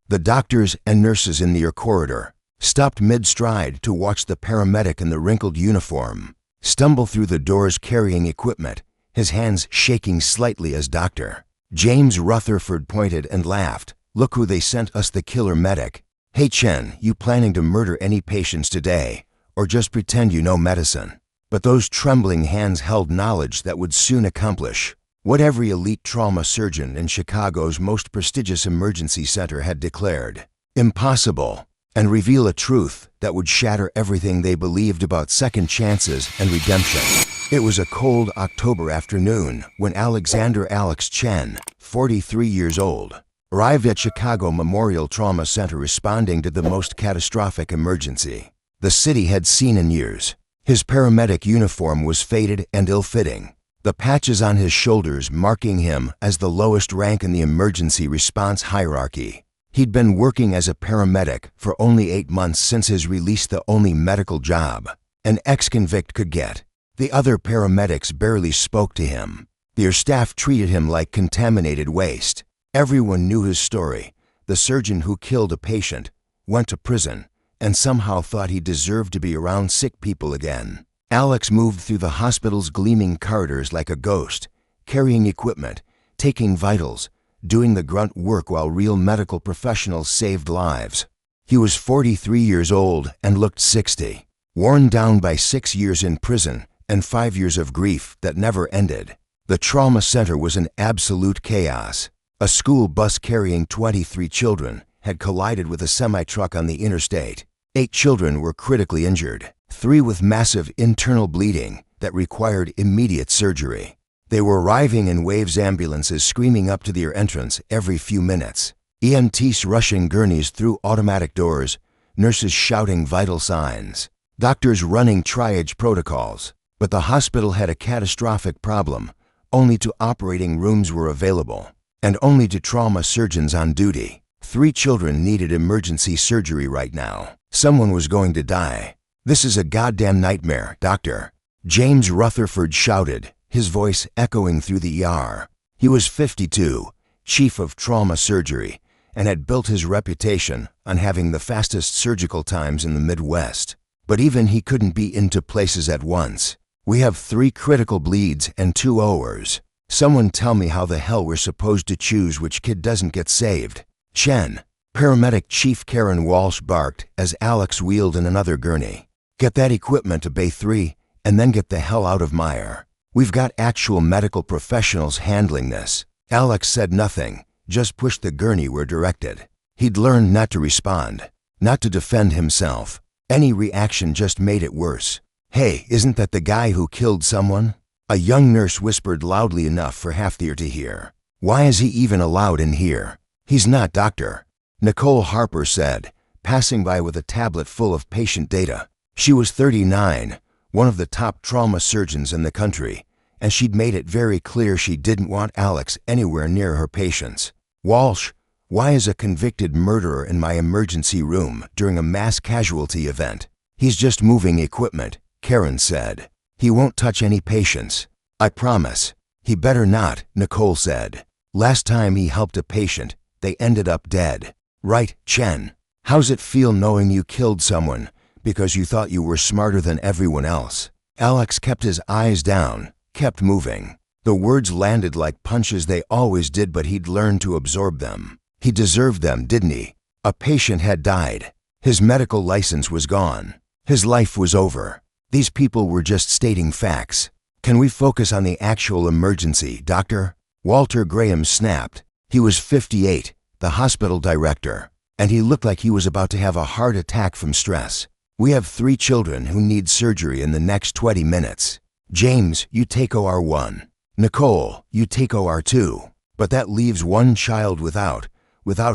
The doctors and nurses in the corridor stopped mid-stride to watch the paramedic in the wrinkled uniform stumble through the doors carrying equipment, his hands shaking slightly as Dr. James Rutherford pointed and laughed. "Look who they sent us, the killer medic. Hey Chen, you planning to murder any patients today, or just pretend you know medicine?" But those trembling hands held knowledge that would soon accomplish what every elite trauma surgeon in Chicago's most prestigious emergency center had declared impossible, and reveal a truth that would shatter everything they believed about second chances and redemption. It was a cold October afternoon when Alexander Alex Chen, 43 years old, arrived at Chicago Memorial Trauma Center responding to the most catastrophic emergency the city had seen in years. His paramedic uniform was faded and ill-fitting, the patches on his shoulders marking him as the lowest rank in the emergency response hierarchy. He'd been working as a paramedic for only 8 months since his release, the only medical job an ex-convict could get. The other paramedics barely spoke to him. Their staff treated him like contaminated waste. Everyone knew his story. The surgeon who killed a patient, went to prison, and somehow thought he deserved to be around sick people again. Alex moved through the hospital's gleaming corridors like a ghost, carrying equipment, taking vitals, doing the grunt work while real medical professionals saved lives. He was 43 years old and looked 60, worn down by 6 years in prison and 5 years of grief that never ended. The trauma center was in absolute chaos. A school bus carrying 23 children had collided with a semi-truck on the interstate. 8 children were critically injured, 3 with massive internal bleeding that required immediate surgery. They were arriving in waves, ambulances screaming up to their entrance every few minutes, EMTs rushing gurneys through automatic doors, nurses shouting vital signs, doctors running triage protocols. But the hospital had a catastrophic problem. Only 2 operating rooms were available, and only 2 trauma surgeons on duty. 3 children needed emergency surgery right now. Someone was going to die. "This is a goddamn nightmare, Doctor," James Rutherford shouted, his voice echoing through the ER. He was 52, chief of trauma surgery, and had built his reputation on having the fastest surgical times in the Midwest. But even he couldn't be into places at once. "We have 3 critical bleeds and 2 ORs. Someone tell me how the hell we're supposed to choose which kid doesn't get saved." "Chen," Paramedic Chief Karen Walsh barked as Alex wheeled in another gurney. "Get that equipment to Bay 3 and then get the hell out of Meyer. We've got actual medical professionals handling this." Alex said nothing, just pushed the gurney where directed. He'd learned not to respond, not to defend himself. Any reaction just made it worse. "Hey, isn't that the guy who killed someone?" A young nurse whispered loudly enough for half the ear to hear. "Why is he even allowed in here?" "He's not, Doctor," Nicole Harper said, passing by with a tablet full of patient data. She was 39, one of the top trauma surgeons in the country, and she'd made it very clear she didn't want Alex anywhere near her patients. "Walsh, why is a convicted murderer in my emergency room during a mass casualty event?" "He's just moving equipment," Karen said. "He won't touch any patients. I promise." "He better not," Nicole said. "Last time he helped a patient, they ended up dead." "Right, Chen. How's it feel knowing you killed someone because you thought you were smarter than everyone else?" Alex kept his eyes down, kept moving. The words landed like punches, they always did, but he'd learned to absorb them. He deserved them, didn't he? A patient had died. His medical license was gone. His life was over. These people were just stating facts. "Can we focus on the actual emergency, Doctor?" Walter Graham snapped. He was 58, the hospital director, and he looked like he was about to have a heart attack from stress. "We have 3 children who need surgery in the next 20 minutes. James, you take OR1. Nicole, you take OR2. But that leaves 1 child without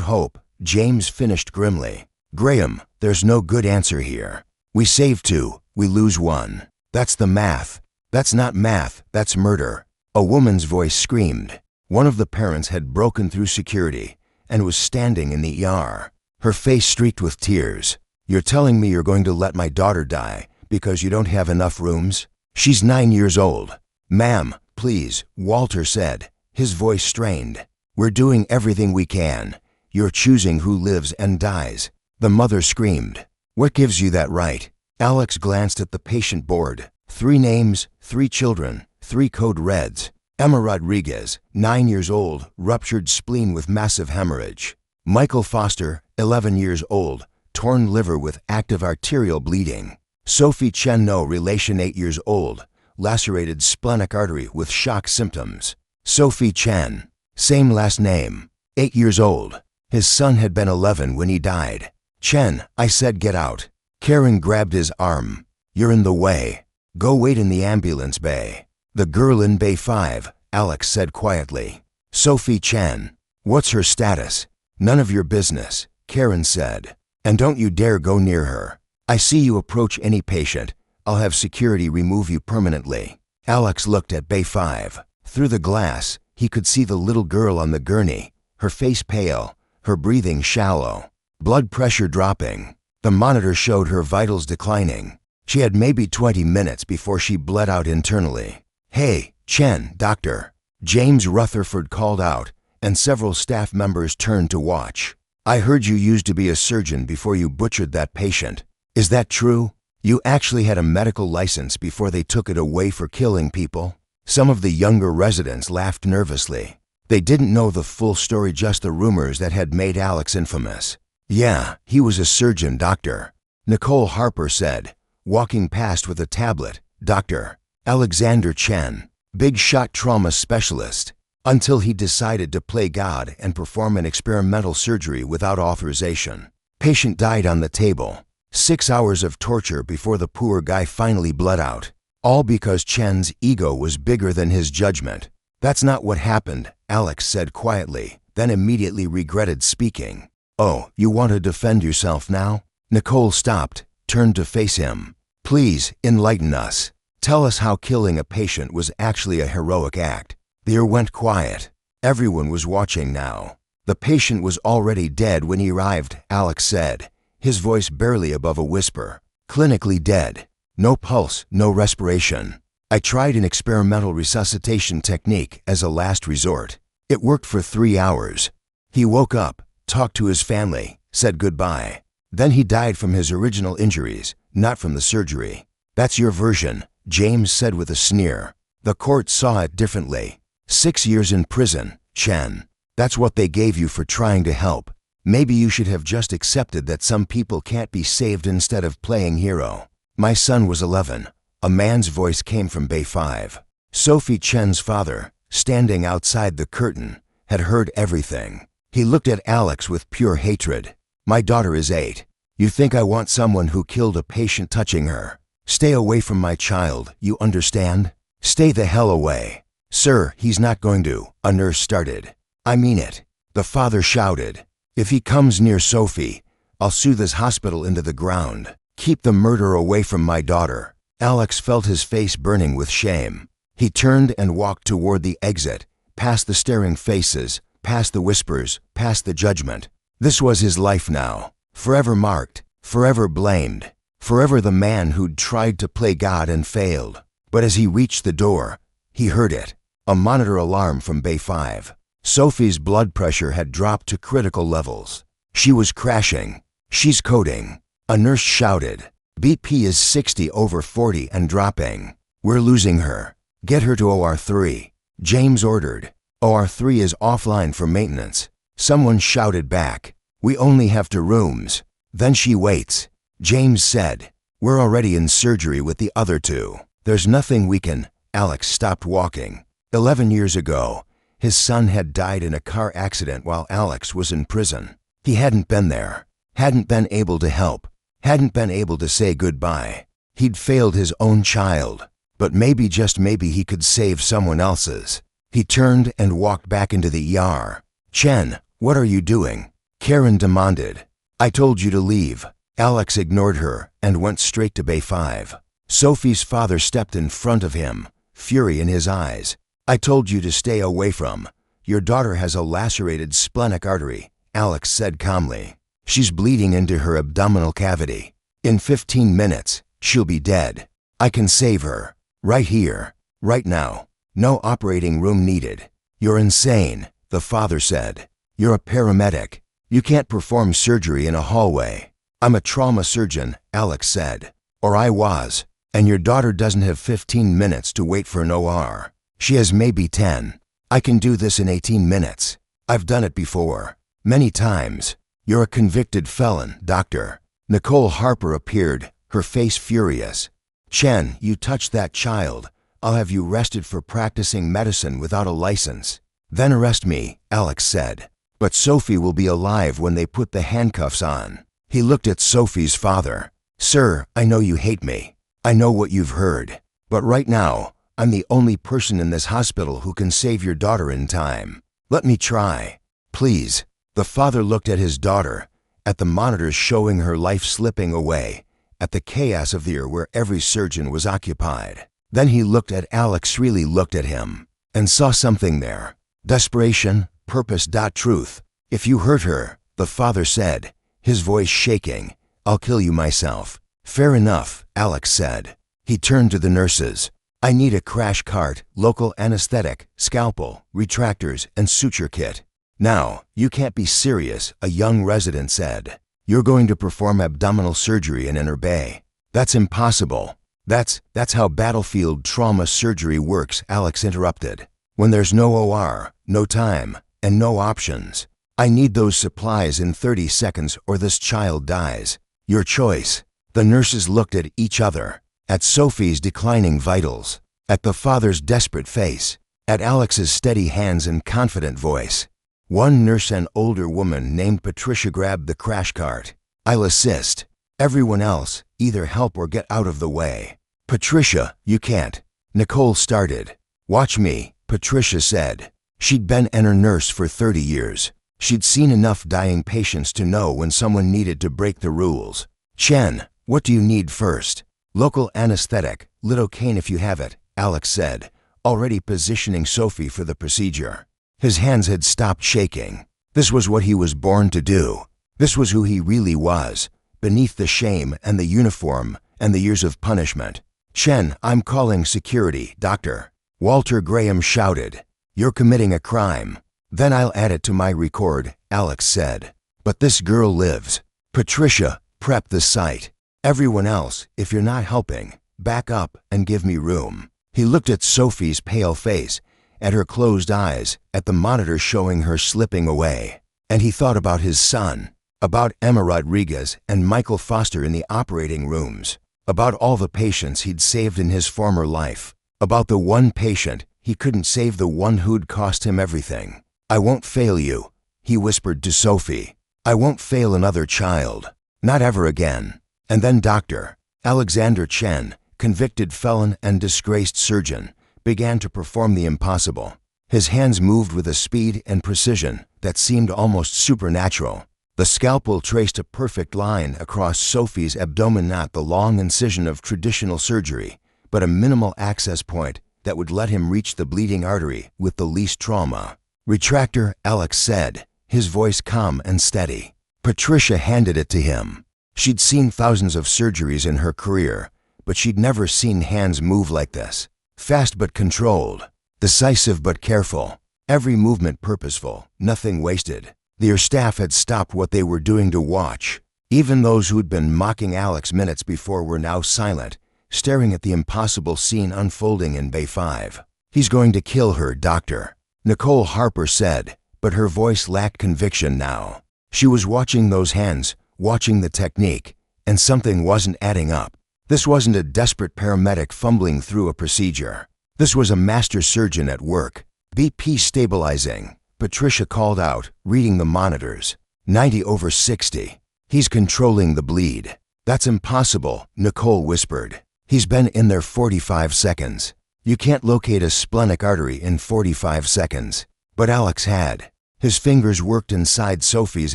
hope," James finished grimly. "Graham, there's no good answer here. We save 2, we lose 1. That's the math." "That's not math, that's murder," a woman's voice screamed. One of the parents had broken through security and was standing in the ER, her face streaked with tears. "You're telling me you're going to let my daughter die because you don't have enough rooms? She's 9 years old." "Ma'am, please," Walter said, his voice strained. "We're doing everything we can. You're choosing who lives and dies." The mother screamed. "What gives you that right?" Alex glanced at the patient board. 3 names, 3 children, 3 code reds. Emma Rodriguez, 9 years old, ruptured spleen with massive hemorrhage. Michael Foster, 11 years old, torn liver with active arterial bleeding. Sophie Chen, no relation, 8 years old, lacerated splenic artery with shock symptoms. Sophie Chen, same last name, 8 years old. His son had been 11 when he died. "Chen," I said, "get out." Karen grabbed his arm. "You're in the way. Go wait in the ambulance bay." "The girl in Bay 5, Alex said quietly. "Sophie Chen. What's her status?" "None of your business," Karen said. "And don't you dare go near her. I see you approach any patient, I'll have security remove you permanently." Alex looked at Bay 5. Through the glass, he could see the little girl on the gurney, her face pale, her breathing shallow, blood pressure dropping. The monitor showed her vitals declining. She had maybe 20 minutes before she bled out internally. "Hey, Chen, doctor," James Rutherford called out, and several staff members turned to watch. "I heard you used to be a surgeon before you butchered that patient. Is that true? You actually had a medical license before they took it away for killing people?" Some of the younger residents laughed nervously. They didn't know the full story, just the rumors that had made Alex infamous. "Yeah, he was a surgeon, doctor," Nicole Harper said, walking past with a tablet. "Dr. Alexander Chen, big shot trauma specialist, until he decided to play God and perform an experimental surgery without authorization. Patient died on the table. 6 hours of torture before the poor guy finally bled out. All because Chen's ego was bigger than his judgment." "That's not what happened," Alex said quietly, then immediately regretted speaking. "Oh, you want to defend yourself now?" Nicole stopped, turned to face him. "Please, enlighten us. Tell us how killing a patient was actually a heroic act." The air went quiet. Everyone was watching now. "The patient was already dead when he arrived," Alex said, his voice barely above a whisper. "Clinically dead. No pulse, no respiration. I tried an experimental resuscitation technique as a last resort. It worked for 3 hours. He woke up, talked to his family, said goodbye. Then he died from his original injuries, not from the surgery." "That's your version," James said with a sneer. "The court saw it differently. 6 years in prison, Chen. That's what they gave you for trying to help. Maybe you should have just accepted that some people can't be saved instead of playing hero." "My son was 11. A man's voice came from Bay 5. Sophie Chen's father, standing outside the curtain, had heard everything. He looked at Alex with pure hatred. "My daughter is 8. You think I want someone who killed a patient touching her? Stay away from my child, you understand? Stay the hell away." "Sir, he's not going to," a nurse started. "I mean it," the father shouted. "If he comes near Sophie, I'll sue this hospital into the ground. Keep the murder away from my daughter." Alex felt his face burning with shame. He turned and walked toward the exit, past the staring faces, past the whispers, past the judgment. This was his life now, forever marked, forever blamed, forever the man who'd tried to play God and failed. But as he reached the door, he heard it, a monitor alarm from Bay 5. Sophie's blood pressure had dropped to critical levels. She was crashing. "She's coding," a nurse shouted. "BP is 60/40 and dropping. We're losing her. Get her to OR3. James ordered. "OR3 is offline for maintenance." Someone shouted back. "We only have 2 rooms." "Then she waits," James said. "We're already in surgery with the other 2. There's nothing we can." Alex stopped walking. 11 years ago, his son had died in a car accident while Alex was in prison. He hadn't been there, hadn't been able to help, hadn't been able to say goodbye. He'd failed his own child, but maybe, just maybe, he could save someone else's. He turned and walked back into the ER. "Chen, what are you doing?" Karen demanded. "I told you to leave." Alex ignored her and went straight to Bay 5. Sophie's father stepped in front of him, fury in his eyes. "I told you to stay away from. Your daughter has a lacerated splenic artery," Alex said calmly. "She's bleeding into her abdominal cavity. In 15 minutes, she'll be dead. I can save her. Right here, right now. No operating room needed." "You're insane," the father said. "You're a paramedic. You can't perform surgery in a hallway. I'm a trauma surgeon, Alex said. Or I was. And your daughter doesn't have 15 minutes to wait for an OR. She has maybe 10. I can do this in 18 minutes. I've done it before. Many times. You're a convicted felon, doctor. Nicole Harper appeared, her face furious. Chen, you touched that child. I'll have you arrested for practicing medicine without a license. Then arrest me, Alex said. But Sophie will be alive when they put the handcuffs on. He looked at Sophie's father. Sir, I know you hate me. I know what you've heard. But right now, I'm the only person in this hospital who can save your daughter in time. Let me try. Please. The father looked at his daughter, at the monitors showing her life slipping away, at the chaos of the ER where every surgeon was occupied. Then he looked at Alex, really looked at him, and saw something there. Desperation, purpose. Truth. If you hurt her, the father said, his voice shaking, I'll kill you myself. Fair enough, Alex said. He turned to the nurses. I need a crash cart, local anesthetic, scalpel, retractors, and suture kit. Now, you can't be serious, a young resident said. You're going to perform abdominal surgery in Inner Bay. That's impossible. That's how battlefield trauma surgery works, Alex interrupted. When there's no OR, no time, and no options. I need those supplies in 30 seconds or this child dies. Your choice. The nurses looked at each other, at Sophie's declining vitals, at the father's desperate face, at Alex's steady hands and confident voice. One nurse, an older woman named Patricia, grabbed the crash cart. I'll assist. Everyone else, either help or get out of the way. Patricia, you can't. Nicole started. Watch me, Patricia said. She'd been an ER nurse for 30 years. She'd seen enough dying patients to know when someone needed to break the rules. Chen, what do you need first? Local anesthetic, lidocaine if you have it, Alex said, already positioning Sophie for the procedure. His hands had stopped shaking. This was what he was born to do. This was who he really was, beneath the shame and the uniform and the years of punishment. Chen, I'm calling security, doctor. Walter Graham shouted. You're committing a crime. Then I'll add it to my record, Alex said. But this girl lives. Patricia, prep the site. Everyone else, if you're not helping, back up and give me room. He looked at Sophie's pale face, at her closed eyes, at the monitor showing her slipping away. And he thought about his son, about Emma Rodriguez and Michael Foster in the operating rooms, about all the patients he'd saved in his former life, about the one patient he couldn't save, the one who'd cost him everything. I won't fail you, he whispered to Sophie. I won't fail another child. Not ever again. And then Dr. Alexander Chen, convicted felon and disgraced surgeon, began to perform the impossible. His hands moved with a speed and precision that seemed almost supernatural. The scalpel traced a perfect line across Sophie's abdomen, not the long incision of traditional surgery, but a minimal access point that would let him reach the bleeding artery with the least trauma. Retractor, Alex said, his voice calm and steady. Patricia handed it to him. She'd seen thousands of surgeries in her career, but she'd never seen hands move like this. Fast but controlled, decisive but careful, every movement purposeful, nothing wasted. Their staff had stopped what they were doing to watch. Even those who'd been mocking Alex minutes before were now silent, staring at the impossible scene unfolding in Bay 5. He's going to kill her, doctor, Nicole Harper said, but her voice lacked conviction now. She was watching those hands, watching the technique, and something wasn't adding up. This wasn't a desperate paramedic fumbling through a procedure. This was a master surgeon at work. BP stabilizing, Patricia called out, reading the monitors. 90/60. He's controlling the bleed. That's impossible, Nicole whispered. He's been in there 45 seconds. You can't locate a splenic artery in 45 seconds. But Alex had. His fingers worked inside Sophie's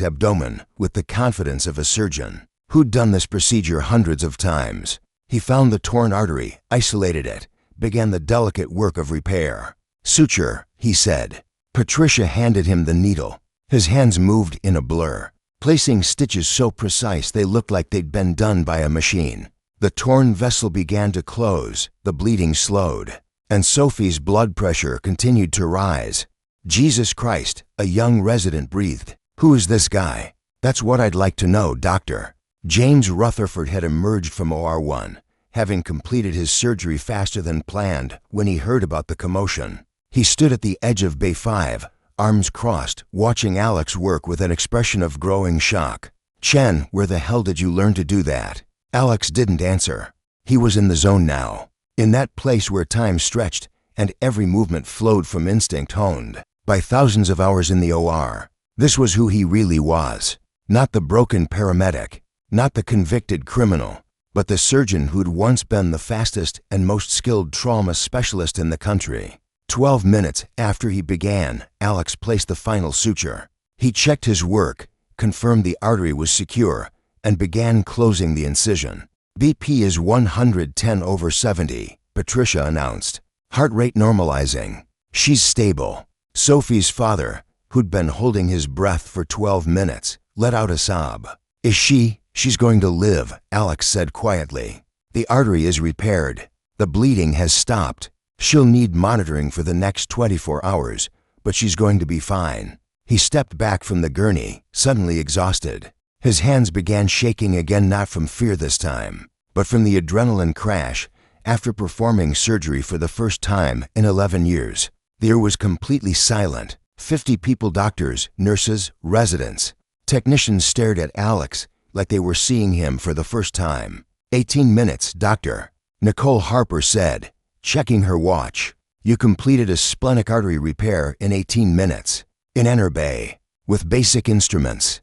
abdomen with the confidence of a surgeon who'd done this procedure hundreds of times. He found the torn artery, isolated it, began the delicate work of repair. Suture, he said. Patricia handed him the needle. His hands moved in a blur, placing stitches so precise they looked like they'd been done by a machine. The torn vessel began to close, the bleeding slowed, and Sophie's blood pressure continued to rise. Jesus Christ, a young resident breathed. "Who is this guy? That's what I'd like to know, doctor." James Rutherford had emerged from OR1, having completed his surgery faster than planned when he heard about the commotion. He stood at the edge of Bay 5, arms crossed, watching Alex work with an expression of growing shock. "Chen, where the hell did you learn to do that?" Alex didn't answer. He was in the zone now, in that place where time stretched and every movement flowed from instinct honed by thousands of hours in the OR. This was who he really was. Not the broken paramedic, not the convicted criminal, but the surgeon who'd once been the fastest and most skilled trauma specialist in the country. 12 minutes after he began, Alex placed the final suture. He checked his work, confirmed the artery was secure, and began closing the incision. "BP is 110/70, Patricia announced. "Heart rate normalizing. She's stable." Sophie's father, who'd been holding his breath for 12 minutes, let out a sob. She's going to live," Alex said quietly. "The artery is repaired. The bleeding has stopped. She'll need monitoring for the next 24 hours, but she's going to be fine." He stepped back from the gurney, suddenly exhausted. His hands began shaking again, not from fear this time, but from the adrenaline crash after performing surgery for the first time in 11 years. The air was completely silent. 50 people, doctors, nurses, residents. Technicians stared at Alex like they were seeing him for the first time. 18 minutes, doctor," Nicole Harper said, checking her watch. "You completed a splenic artery repair in 18 minutes. In Enter Bay. With basic instruments."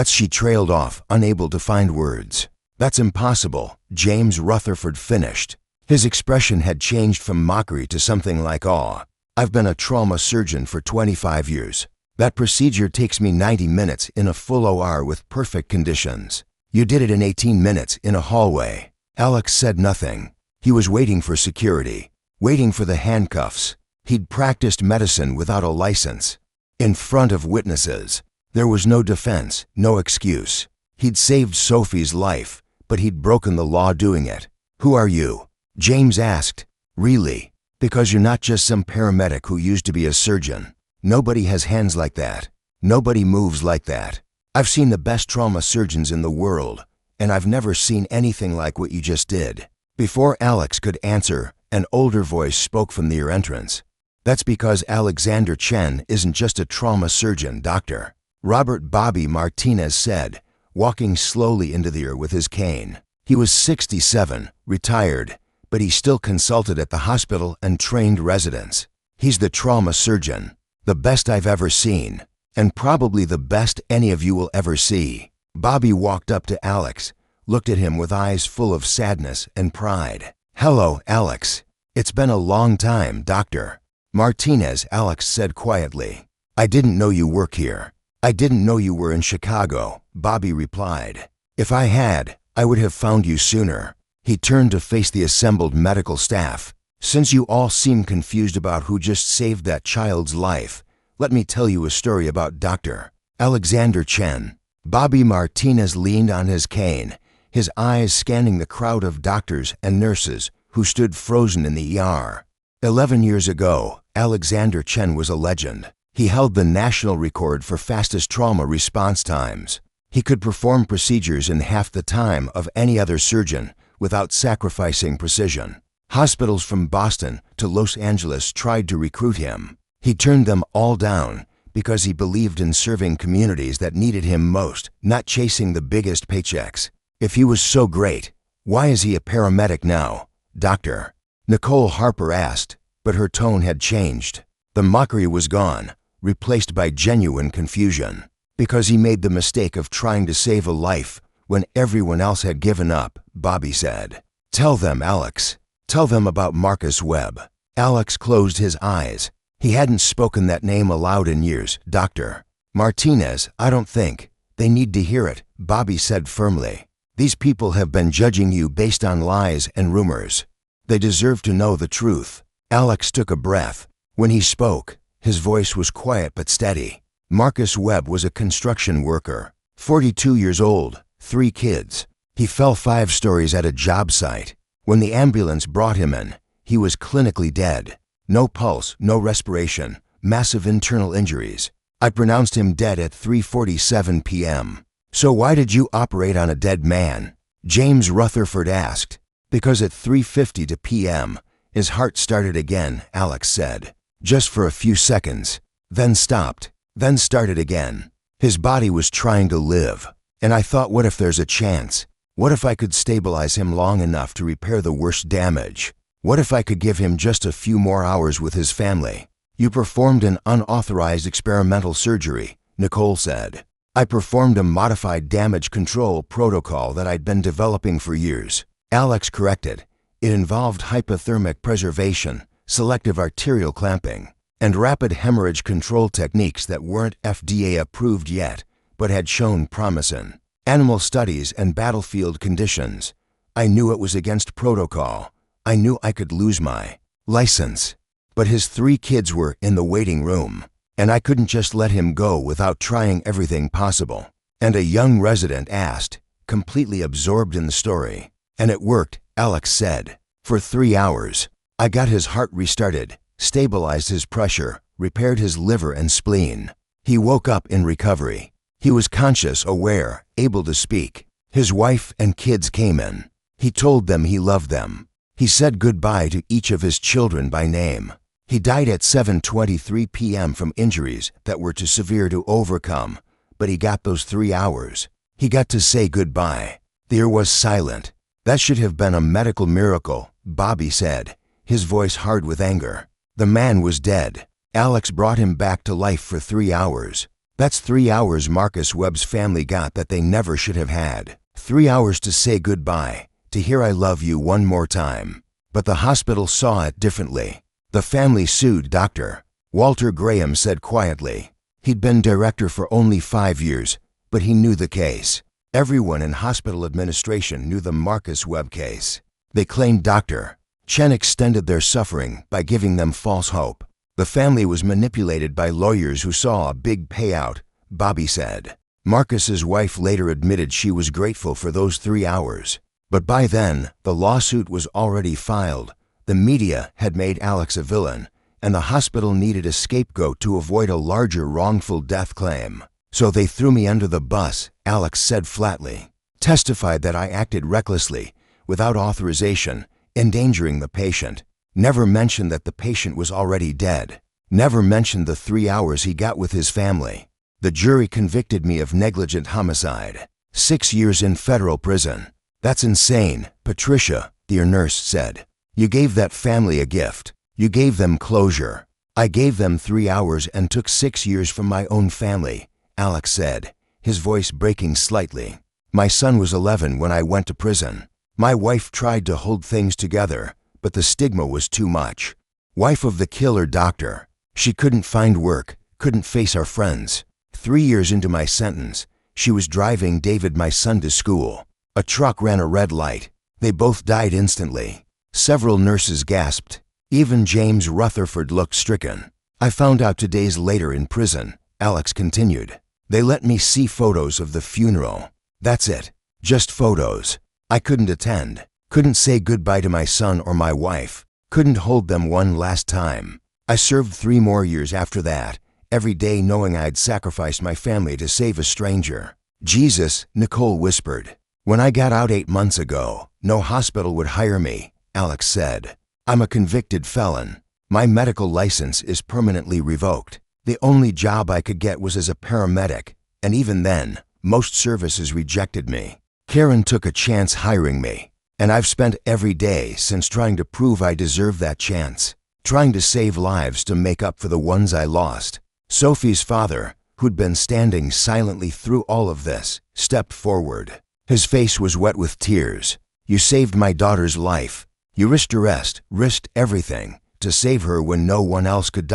She trailed off, unable to find words. "That's impossible," James Rutherford finished. His expression had changed from mockery to something like awe. "I've been a trauma surgeon for 25 years. That procedure takes me 90 minutes in a full OR with perfect conditions. You did it in 18 minutes in a hallway." Alex said nothing. He was waiting for security, waiting for the handcuffs. He'd practiced medicine without a license, in front of witnesses. There was no defense, no excuse. He'd saved Sophie's life, but he'd broken the law doing it. "Who are you?" James asked. "Really? Because you're not just some paramedic who used to be a surgeon. Nobody has hands like that. Nobody moves like that. I've seen the best trauma surgeons in the world, and I've never seen anything like what you just did." Before Alex could answer, an older voice spoke from near entrance. "That's because Alexander Chen isn't just a trauma surgeon, doctor," Robert Bobby Martinez said, walking slowly into the air with his cane. He was 67, retired, but he still consulted at the hospital and trained residents. "He's the trauma surgeon. The best I've ever seen, and probably the best any of you will ever see." Bobby walked up to Alex, looked at him with eyes full of sadness and pride. "Hello, Alex. It's been a long time, doctor." "Martinez," Alex said quietly. "I didn't know you work here. I didn't know you were in Chicago," Bobby replied. "If I had, I would have found you sooner." He turned to face the assembled medical staff. "Since you all seem confused about who just saved that child's life, let me tell you a story about Dr. Alexander Chen." Bobby Martinez leaned on his cane, his eyes scanning the crowd of doctors and nurses who stood frozen in the ER. 11 years ago, Alexander Chen was a legend. He held the national record for fastest trauma response times. He could perform procedures in half the time of any other surgeon without sacrificing precision. Hospitals from Boston to Los Angeles tried to recruit him. He turned them all down because he believed in serving communities that needed him most, not chasing the biggest paychecks. If he was so great, why is he a paramedic now, doctor? Nicole Harper asked, but her tone had changed. The mockery was gone, replaced by genuine confusion. Because he made the mistake of trying to save a life when everyone else had given up, Bobby said. "Tell them, Alex. Tell them about Marcus Webb." Alex closed his eyes. He hadn't spoken that name aloud in years. "Dr. Martinez, I don't think. They need to hear it," Bobby said firmly. "These people have been judging you based on lies and rumors. They deserve to know the truth." Alex took a breath. When he spoke, his voice was quiet but steady. Marcus Webb was a construction worker, 42 years old, 3 kids. He fell 5 stories at a job site. When the ambulance brought him in, he was clinically dead. No pulse, no respiration, massive internal injuries. I pronounced him dead at 3:47 p.m. So why did you operate on a dead man? James Rutherford asked. Because at 3:50 p.m., his heart started again, Alex said. Just for a few seconds, then stopped, then started again. His body was trying to live, and I thought, what if there's a chance? What if I could stabilize him long enough to repair the worst damage? What if I could give him just a few more hours with his family? You performed an unauthorized experimental surgery, Nicole said. I performed a modified damage control protocol that I'd been developing for years. Alex corrected. It involved hypothermic preservation, selective arterial clamping, and rapid hemorrhage control techniques that weren't FDA approved yet, but had shown promise in animal studies and battlefield conditions. I knew it was against protocol. I knew I could lose my license. But his 3 kids were in the waiting room, and I couldn't just let him go without trying everything possible. And a young resident asked, completely absorbed in the story. And it worked, Alex said. For 3 hours, I got his heart restarted, stabilized his pressure, repaired his liver and spleen. He woke up in recovery. He was conscious, aware, able to speak. His wife and kids came in. He told them he loved them. He said goodbye to each of his children by name. He died at 7:23 p.m. from injuries that were too severe to overcome, but he got those 3 hours. He got to say goodbye. The air was silent. That should have been a medical miracle, Bobby said, his voice hard with anger. The man was dead. Alex brought him back to life for 3 hours. That's 3 hours Marcus Webb's family got that they never should have had. 3 hours to say goodbye, to hear I love you one more time. But the hospital saw it differently. The family sued Dr. Walter Graham said quietly. He'd been director for only 5 years, but he knew the case. Everyone in hospital administration knew the Marcus Webb case. They claimed Dr. Chen extended their suffering by giving them false hope. The family was manipulated by lawyers who saw a big payout, Bobby said. Marcus's wife later admitted she was grateful for those 3 hours. But by then, the lawsuit was already filed. The media had made Alex a villain, and the hospital needed a scapegoat to avoid a larger wrongful death claim. So they threw me under the bus, Alex said flatly. Testified that I acted recklessly, without authorization, endangering the patient. Never mentioned that the patient was already dead. Never mentioned the 3 hours he got with his family. The jury convicted me of negligent homicide. 6 years in federal prison. That's insane, Patricia, the nurse said. You gave that family a gift. You gave them closure. I gave them 3 hours and took 6 years from my own family, Alex said, his voice breaking slightly. My son was 11 when I went to prison. My wife tried to hold things together, but the stigma was too much. Wife of the killer doctor. She couldn't find work, couldn't face our friends. 3 years into my sentence, she was driving David, my son, to school. A truck ran a red light. They both died instantly. Several nurses gasped. Even James Rutherford looked stricken. I found out 2 days later in prison, Alex continued. They let me see photos of the funeral. That's it. Just photos. I couldn't attend. Couldn't say goodbye to my son or my wife. Couldn't hold them one last time. I served 3 more years after that, every day knowing I'd sacrificed my family to save a stranger. Jesus, Nicole whispered. When I got out 8 months ago, no hospital would hire me, Alex said. I'm a convicted felon. My medical license is permanently revoked. The only job I could get was as a paramedic, and even then, most services rejected me. Karen took a chance hiring me, and I've spent every day since trying to prove I deserve that chance, trying to save lives to make up for the ones I lost. Sophie's father, who'd been standing silently through all of this, stepped forward. His face was wet with tears. You saved my daughter's life. You risked arrest, risked everything, to save her when no one else could.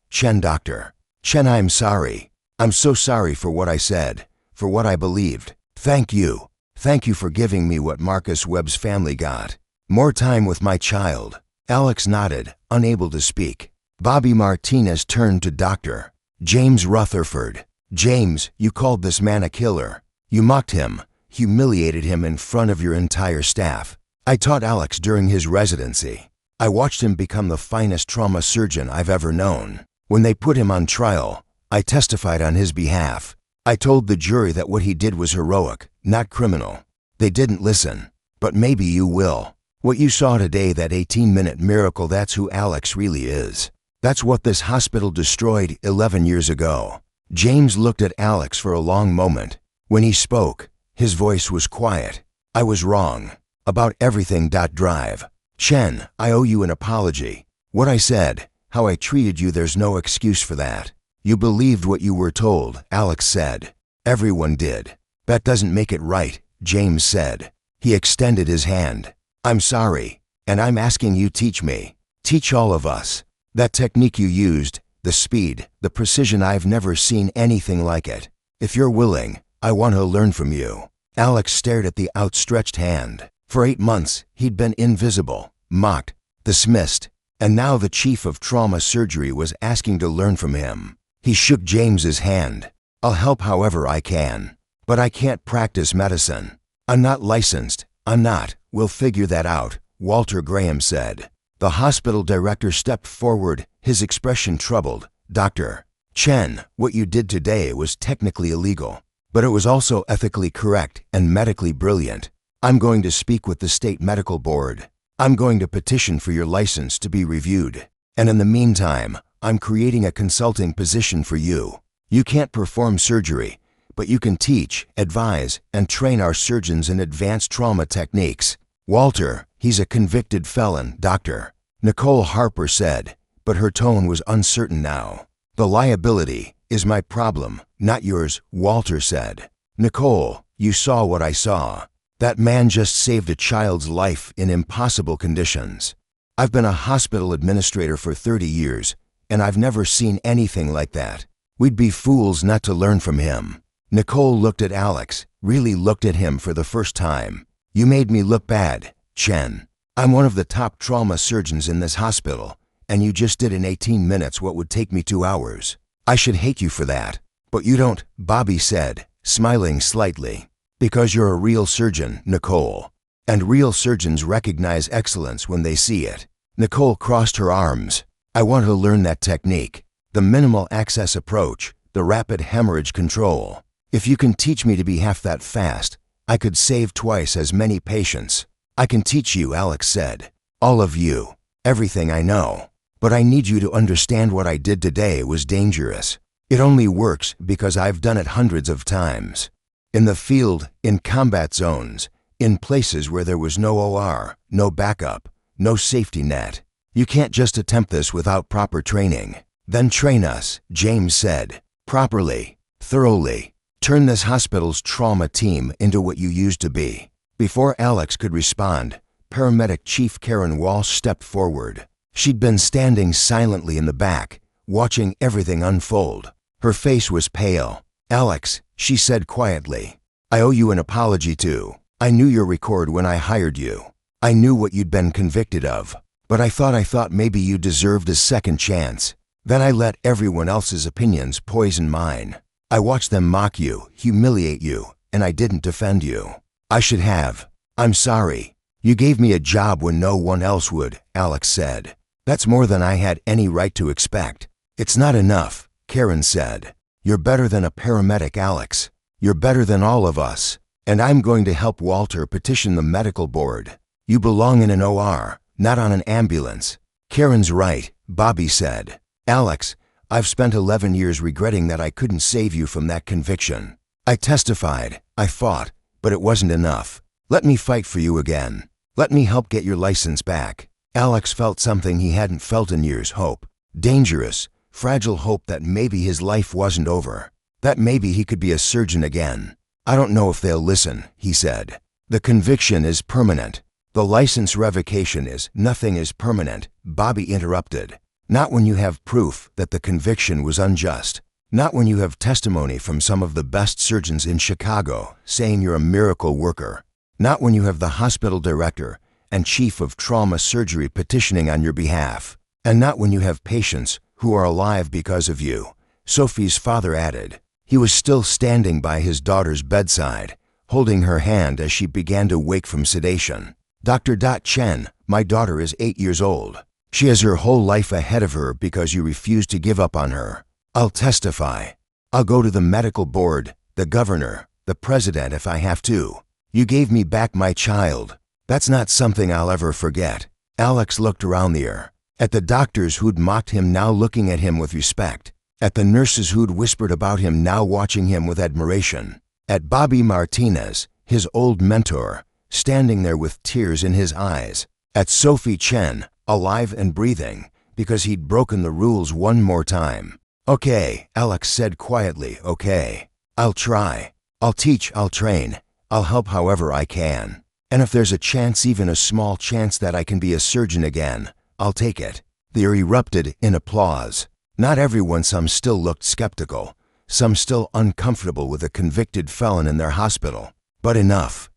Chen, Doctor. Chen, I'm sorry. I'm so sorry for what I said, for what I believed. Thank you. Thank you for giving me what Marcus Webb's family got. More time with my child. Alex nodded, unable to speak. Bobby Martinez turned to Dr. James Rutherford. James, you called this man a killer. You mocked him, humiliated him in front of your entire staff. I taught Alex during his residency. I watched him become the finest trauma surgeon I've ever known. When they put him on trial, I testified on his behalf. I told the jury that what he did was heroic, not criminal. They didn't listen. But maybe you will. What you saw today, that 18-minute miracle, that's who Alex really is. That's what this hospital destroyed 11 years ago. James looked at Alex for a long moment. When he spoke, his voice was quiet. I was wrong. About everything. Drive. Chen, I owe you an apology. What I said, how I treated you, there's no excuse for that. You believed what you were told, Alex said. Everyone did. That doesn't make it right, James said. He extended his hand. I'm sorry, and I'm asking you, teach me. Teach all of us. That technique you used, the speed, the precision, I've never seen anything like it. If you're willing, I want to learn from you. Alex stared at the outstretched hand. For 8 months, he'd been invisible, mocked, dismissed, and now the chief of trauma surgery was asking to learn from him. He shook James's hand. I'll help however I can, but I can't practice medicine. I'm not licensed. I'm not. We'll figure that out, Walter Graham said. The hospital director stepped forward, his expression troubled. Dr. Chen, what you did today was technically illegal, but it was also ethically correct and medically brilliant. I'm going to speak with the state medical board. I'm going to petition for your license to be reviewed. And in the meantime, I'm creating a consulting position for you. You can't perform surgery, but you can teach, advise, and train our surgeons in advanced trauma techniques. Walter, he's a convicted felon, Doctor, Nicole Harper said, but her tone was uncertain now. The liability is my problem, not yours, Walter said. Nicole, you saw what I saw. That man just saved a child's life in impossible conditions. I've been a hospital administrator for 30 years, and I've never seen anything like that. We'd be fools not to learn from him. Nicole looked at Alex, really looked at him for the first time. You made me look bad, Chen. I'm one of the top trauma surgeons in this hospital, and you just did in 18 minutes what would take me 2 hours. I should hate you for that. But you don't, Bobby said, smiling slightly. Because you're a real surgeon, Nicole. And real surgeons recognize excellence when they see it. Nicole crossed her arms. I want to learn that technique. The minimal access approach, the rapid hemorrhage control. If you can teach me to be half that fast, I could save twice as many patients. I can teach you, Alex said. All of you. Everything I know. But I need you to understand what I did today was dangerous. It only works because I've done it hundreds of times. In the field, in combat zones, in places where there was no OR, no backup, no safety net. You can't just attempt this without proper training. Then train us, James said. Properly, thoroughly. Turn this hospital's trauma team into what you used to be. Before Alex could respond, Paramedic Chief Karen Walsh stepped forward. She'd been standing silently in the back, watching everything unfold. Her face was pale. Alex, she said quietly, I owe you an apology too. I knew your record when I hired you. I knew what you'd been convicted of. But I thought maybe you deserved a second chance. Then I let everyone else's opinions poison mine. I watched them mock you, humiliate you, and I didn't defend you. I should have. I'm sorry. You gave me a job when no one else would, Alex said. That's more than I had any right to expect. It's not enough, Karen said. You're better than a paramedic, Alex. You're better than all of us. And I'm going to help Walter petition the medical board. You belong in an OR, not on an ambulance. Karen's right, Bobby said. Alex, I've spent 11 years regretting that I couldn't save you from that conviction. I testified, I fought, but it wasn't enough. Let me fight for you again. Let me help get your license back. Alex felt something he hadn't felt in years, hope. Dangerous, fragile hope that maybe his life wasn't over. That maybe he could be a surgeon again. I don't know if they'll listen, he said. The conviction is permanent. The license revocation is. Nothing is permanent, Bobby interrupted. Not when you have proof that the conviction was unjust. Not when you have testimony from some of the best surgeons in Chicago saying you're a miracle worker. Not when you have the hospital director and chief of trauma surgery petitioning on your behalf. And not when you have patients who are alive because of you, Sophie's father added. He was still standing by his daughter's bedside, holding her hand as she began to wake from sedation. Dr. Chen, my daughter is 8 years old. She has her whole life ahead of her because you refused to give up on her. I'll testify. I'll go to the medical board, the governor, the president if I have to. You gave me back my child. That's not something I'll ever forget." Alex looked around the air, at the doctors who'd mocked him now looking at him with respect, at the nurses who'd whispered about him now watching him with admiration, at Bobby Martinez, his old mentor, standing there with tears in his eyes, at Sophie Chen, alive and breathing, because he'd broken the rules one more time. "Okay," Alex said quietly, "okay. I'll try. I'll teach, I'll train. I'll help however I can. And if there's a chance, even a small chance that I can be a surgeon again, I'll take it." They erupted in applause. Not everyone, some still looked skeptical, some still uncomfortable with a convicted felon in their hospital. But enough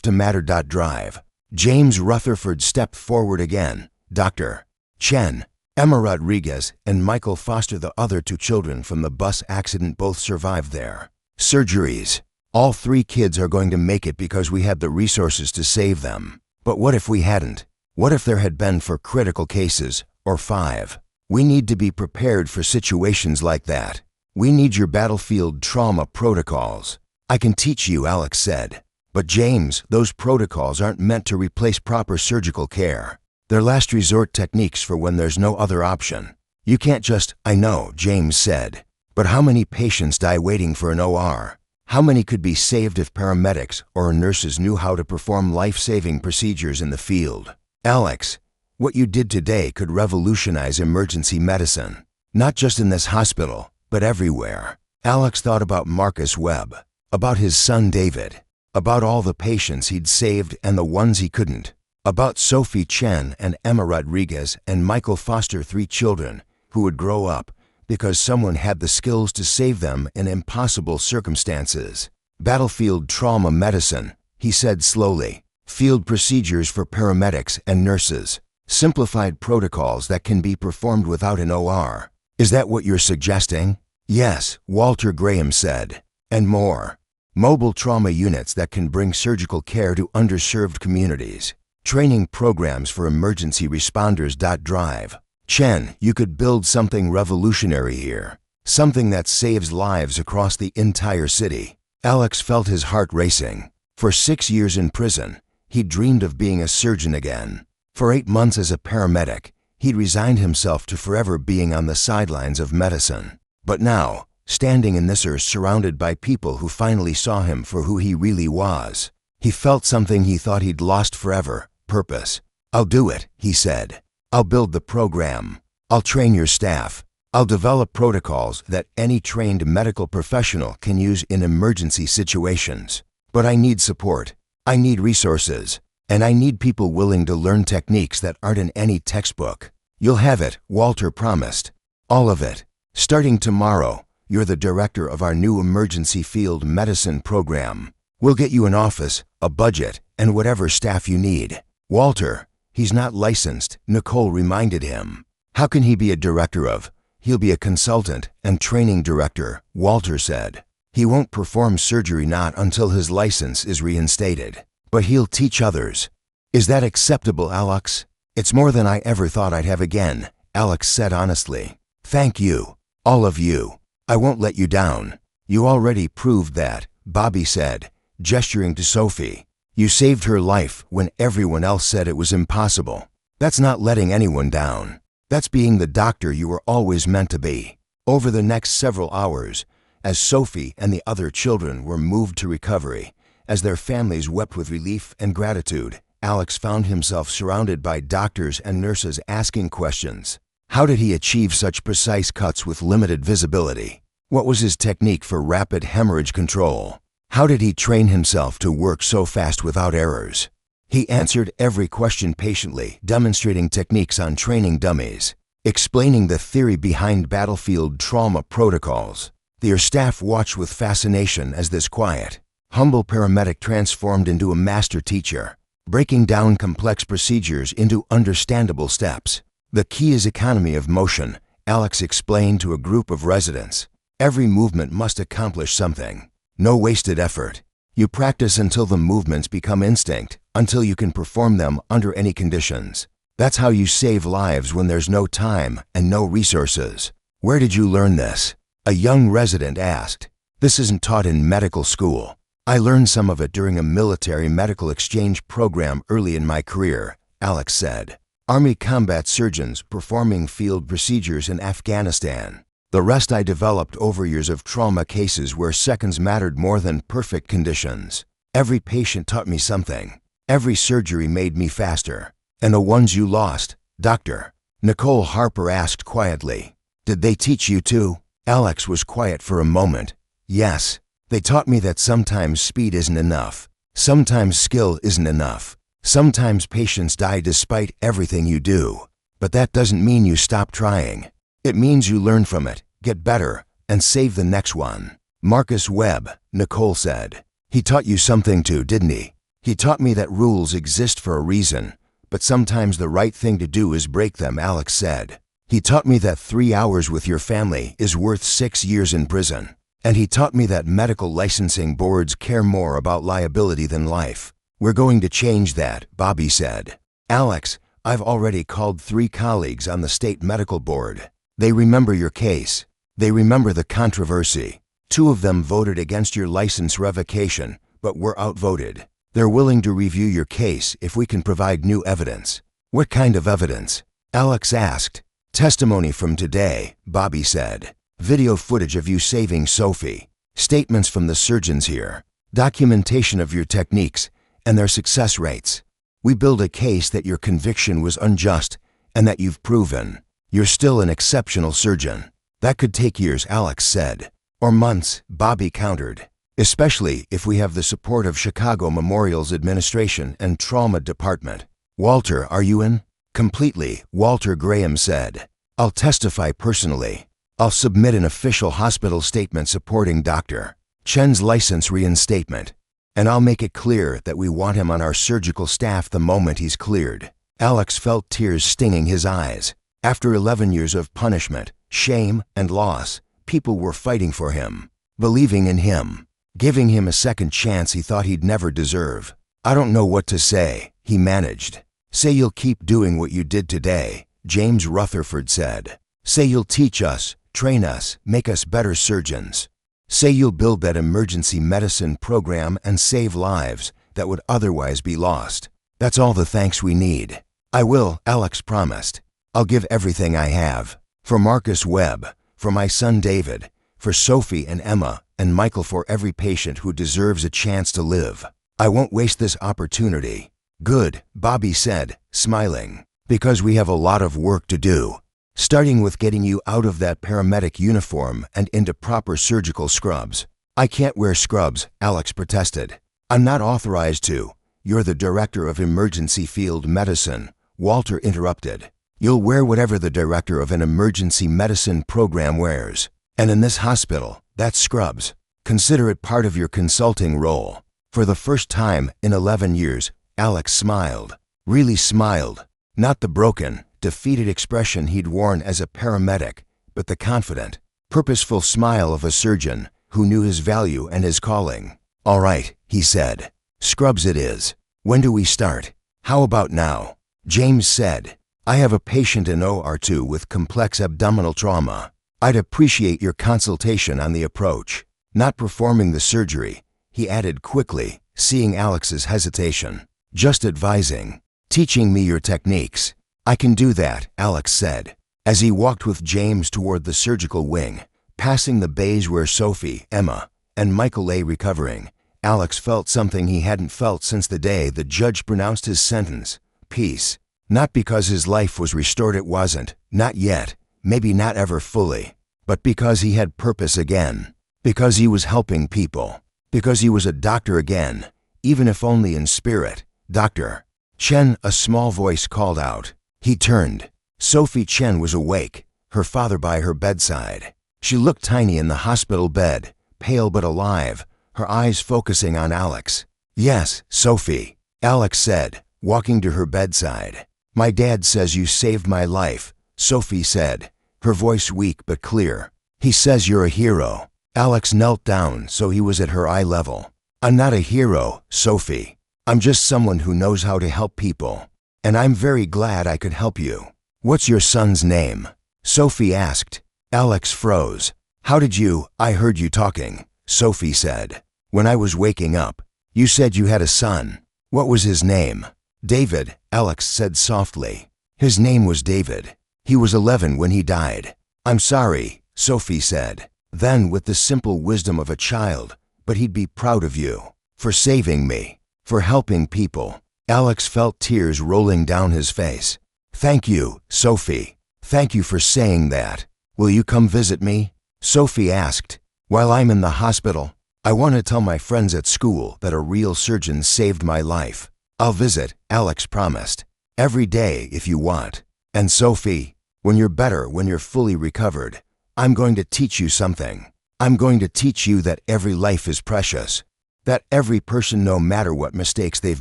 to matter. Drive. James Rutherford stepped forward again. "Dr. Chen, Emma Rodriguez, and Michael Foster, the other 2 children from the bus accident, both survived their surgeries. All 3 kids are going to make it because we had the resources to save them. But what if we hadn't? What if there had been 4 critical cases, or 5? We need to be prepared for situations like that. We need your battlefield trauma protocols." "I can teach you," Alex said. "But James, those protocols aren't meant to replace proper surgical care. They're last resort techniques for when there's no other option. You can't just—" "I know," James said. "But how many patients die waiting for an OR? How many could be saved if paramedics or nurses knew how to perform life-saving procedures in the field? Alex, what you did today could revolutionize emergency medicine, not just in this hospital, but everywhere." Alex thought about Marcus Webb, about his son David, about all the patients he'd saved and the ones he couldn't, about Sophie Chen and Emma Rodriguez and Michael Foster, 3 children who would grow up because someone had the skills to save them in impossible circumstances. "Battlefield trauma medicine," he said slowly. "Field procedures for paramedics and nurses. Simplified protocols that can be performed without an OR. Is that what you're suggesting?" "Yes," Walter Graham said. "And more. Mobile trauma units that can bring surgical care to underserved communities. Training programs for emergency responders. Drive. Chen, you could build something revolutionary here. Something that saves lives across the entire city." Alex felt his heart racing. For 6 years in prison, he'd dreamed of being a surgeon again. For 8 months as a paramedic, he'd resigned himself to forever being on the sidelines of medicine. But now, standing in this earth surrounded by people who finally saw him for who he really was, he felt something he thought he'd lost forever: purpose. "I'll do it," he said. "I'll build the program. I'll train your staff. I'll develop protocols that any trained medical professional can use in emergency situations. But I need support. I need resources. And I need people willing to learn techniques that aren't in any textbook." "You'll have it," Walter promised. "All of it. Starting tomorrow, you're the director of our new emergency field medicine program. We'll get you an office, a budget, and whatever staff you need." "Walter, he's not licensed," Nicole reminded him. "How can he be a director of—" "He'll be a consultant and training director," Walter said. "He won't perform surgery not until his license is reinstated. But he'll teach others." "Is that acceptable, Alex?" "It's more than I ever thought I'd have again," Alex said honestly. "Thank you. All of you. I won't let you down." "You already proved that," Bobby said, gesturing to Sophie. "You saved her life when everyone else said it was impossible. That's not letting anyone down. That's being the doctor you were always meant to be." Over the next several hours, as Sophie and the other children were moved to recovery, as their families wept with relief and gratitude, Alex found himself surrounded by doctors and nurses asking questions. How did he achieve such precise cuts with limited visibility? What was his technique for rapid hemorrhage control? How did he train himself to work so fast without errors? He answered every question patiently, demonstrating techniques on training dummies, explaining the theory behind battlefield trauma protocols. Their staff watched with fascination as this quiet, humble paramedic transformed into a master teacher, breaking down complex procedures into understandable steps. "The key is economy of motion," Alex explained to a group of residents. "Every movement must accomplish something. No wasted effort. You practice until the movements become instinct, until you can perform them under any conditions. That's how you save lives when there's no time and no resources." Where did you learn this? A young resident asked. This isn't taught in medical school. I learned some of it during a military medical exchange program early in my career, Alex said. Army combat surgeons performing field procedures in Afghanistan. The rest I developed over years of trauma cases where seconds mattered more than perfect conditions. Every patient taught me something. Every surgery made me faster. And the ones you lost, Doctor? Nicole Harper asked quietly. Did they teach you too? Alex was quiet for a moment. Yes. They taught me that sometimes speed isn't enough. Sometimes skill isn't enough. Sometimes patients die despite everything you do. But that doesn't mean you stop trying. It means you learn from it, get better, and save the next one. Marcus Webb, Nicole said. He taught you something too, didn't he? He taught me that rules exist for a reason, but sometimes the right thing to do is break them, Alex said. He taught me that 3 hours with your family is worth 6 years in prison. And he taught me that medical licensing boards care more about liability than life. We're going to change that, Bobby said. Alex, I've already called 3 colleagues on the state medical board. They remember your case. They remember the controversy. 2 of them voted against your license revocation, but were outvoted. They're willing to review your case if we can provide new evidence. What kind of evidence? Alex asked. Testimony from today, Bobby said. Video footage of you saving Sophie. Statements from the surgeons here. Documentation of your techniques and their success rates. We build a case that your conviction was unjust and that you've proven you're still an exceptional surgeon. That could take years, Alex said. Or months, Bobby countered. Especially if we have the support of Chicago Memorial's administration and trauma department. Walter, are you in? Completely, Walter Graham said. I'll testify personally. I'll submit an official hospital statement supporting Dr. Chen's license reinstatement. And I'll make it clear that we want him on our surgical staff the moment he's cleared. Alex felt tears stinging his eyes. After 11 years of punishment, shame, and loss, people were fighting for him, believing in him, giving him a second chance he thought he'd never deserve. I don't know what to say, he managed. Say you'll keep doing what you did today, James Rutherford said. Say you'll teach us, train us, make us better surgeons. Say you'll build that emergency medicine program and save lives that would otherwise be lost. That's all the thanks we need. I will, Alex promised. I'll give everything I have. For Marcus Webb, for my son David, for Sophie and Emma, and Michael, for every patient who deserves a chance to live. I won't waste this opportunity. Good, Bobby said, smiling. Because we have a lot of work to do. Starting with getting you out of that paramedic uniform and into proper surgical scrubs. I can't wear scrubs, Alex protested. I'm not authorized to. You're the director of emergency field medicine, Walter interrupted. You'll wear whatever the director of an emergency medicine program wears. And in this hospital, that's scrubs. Consider it part of your consulting role. For the first time in 11 years, Alex smiled. Really smiled. Not the broken, defeated expression he'd worn as a paramedic, but the confident, purposeful smile of a surgeon who knew his value and his calling. All right, he said. Scrubs it is. When do we start? How about now? James said. I have a patient in OR2 with complex abdominal trauma. I'd appreciate your consultation on the approach. Not performing the surgery, he added quickly, seeing Alex's hesitation. Just advising. Teaching me your techniques. I can do that, Alex said, as he walked with James toward the surgical wing, passing the bays where Sophie, Emma, and Michael lay recovering. Alex felt something he hadn't felt since the day the judge pronounced his sentence. Peace. Not because his life was restored, it wasn't. Not yet. Maybe not ever fully. But because he had purpose again. Because he was helping people. Because he was a doctor again, even if only in spirit. Doctor Chen, a small voice called out. He turned. Sophie Chen was awake, her father by her bedside. She looked tiny in the hospital bed, pale but alive, her eyes focusing on Alex. Yes, Sophie, Alex said, walking to her bedside. My dad says you saved my life, Sophie said, her voice weak but clear. He says you're a hero. Alex knelt down so he was at her eye level. I'm not a hero, Sophie. I'm just someone who knows how to help people. And I'm very glad I could help you. What's your son's name? Sophie asked. Alex froze. How did you? I heard you talking, Sophie said. When I was waking up. You said you had a son. What was his name? David, Alex said softly. His name was David. He was 11 when he died. I'm sorry, Sophie said. Then with the simple wisdom of a child, but he'd be proud of you. For saving me. For helping people. Alex felt tears rolling down his face. Thank you, Sophie. Thank you for saying that. Will you come visit me? Sophie asked. While I'm in the hospital, I want to tell my friends at school that a real surgeon saved my life. I'll visit, Alex promised. Every day if you want. And Sophie, when you're better, when you're fully recovered, I'm going to teach you something. I'm going to teach you that every life is precious. That every person, no matter what mistakes they've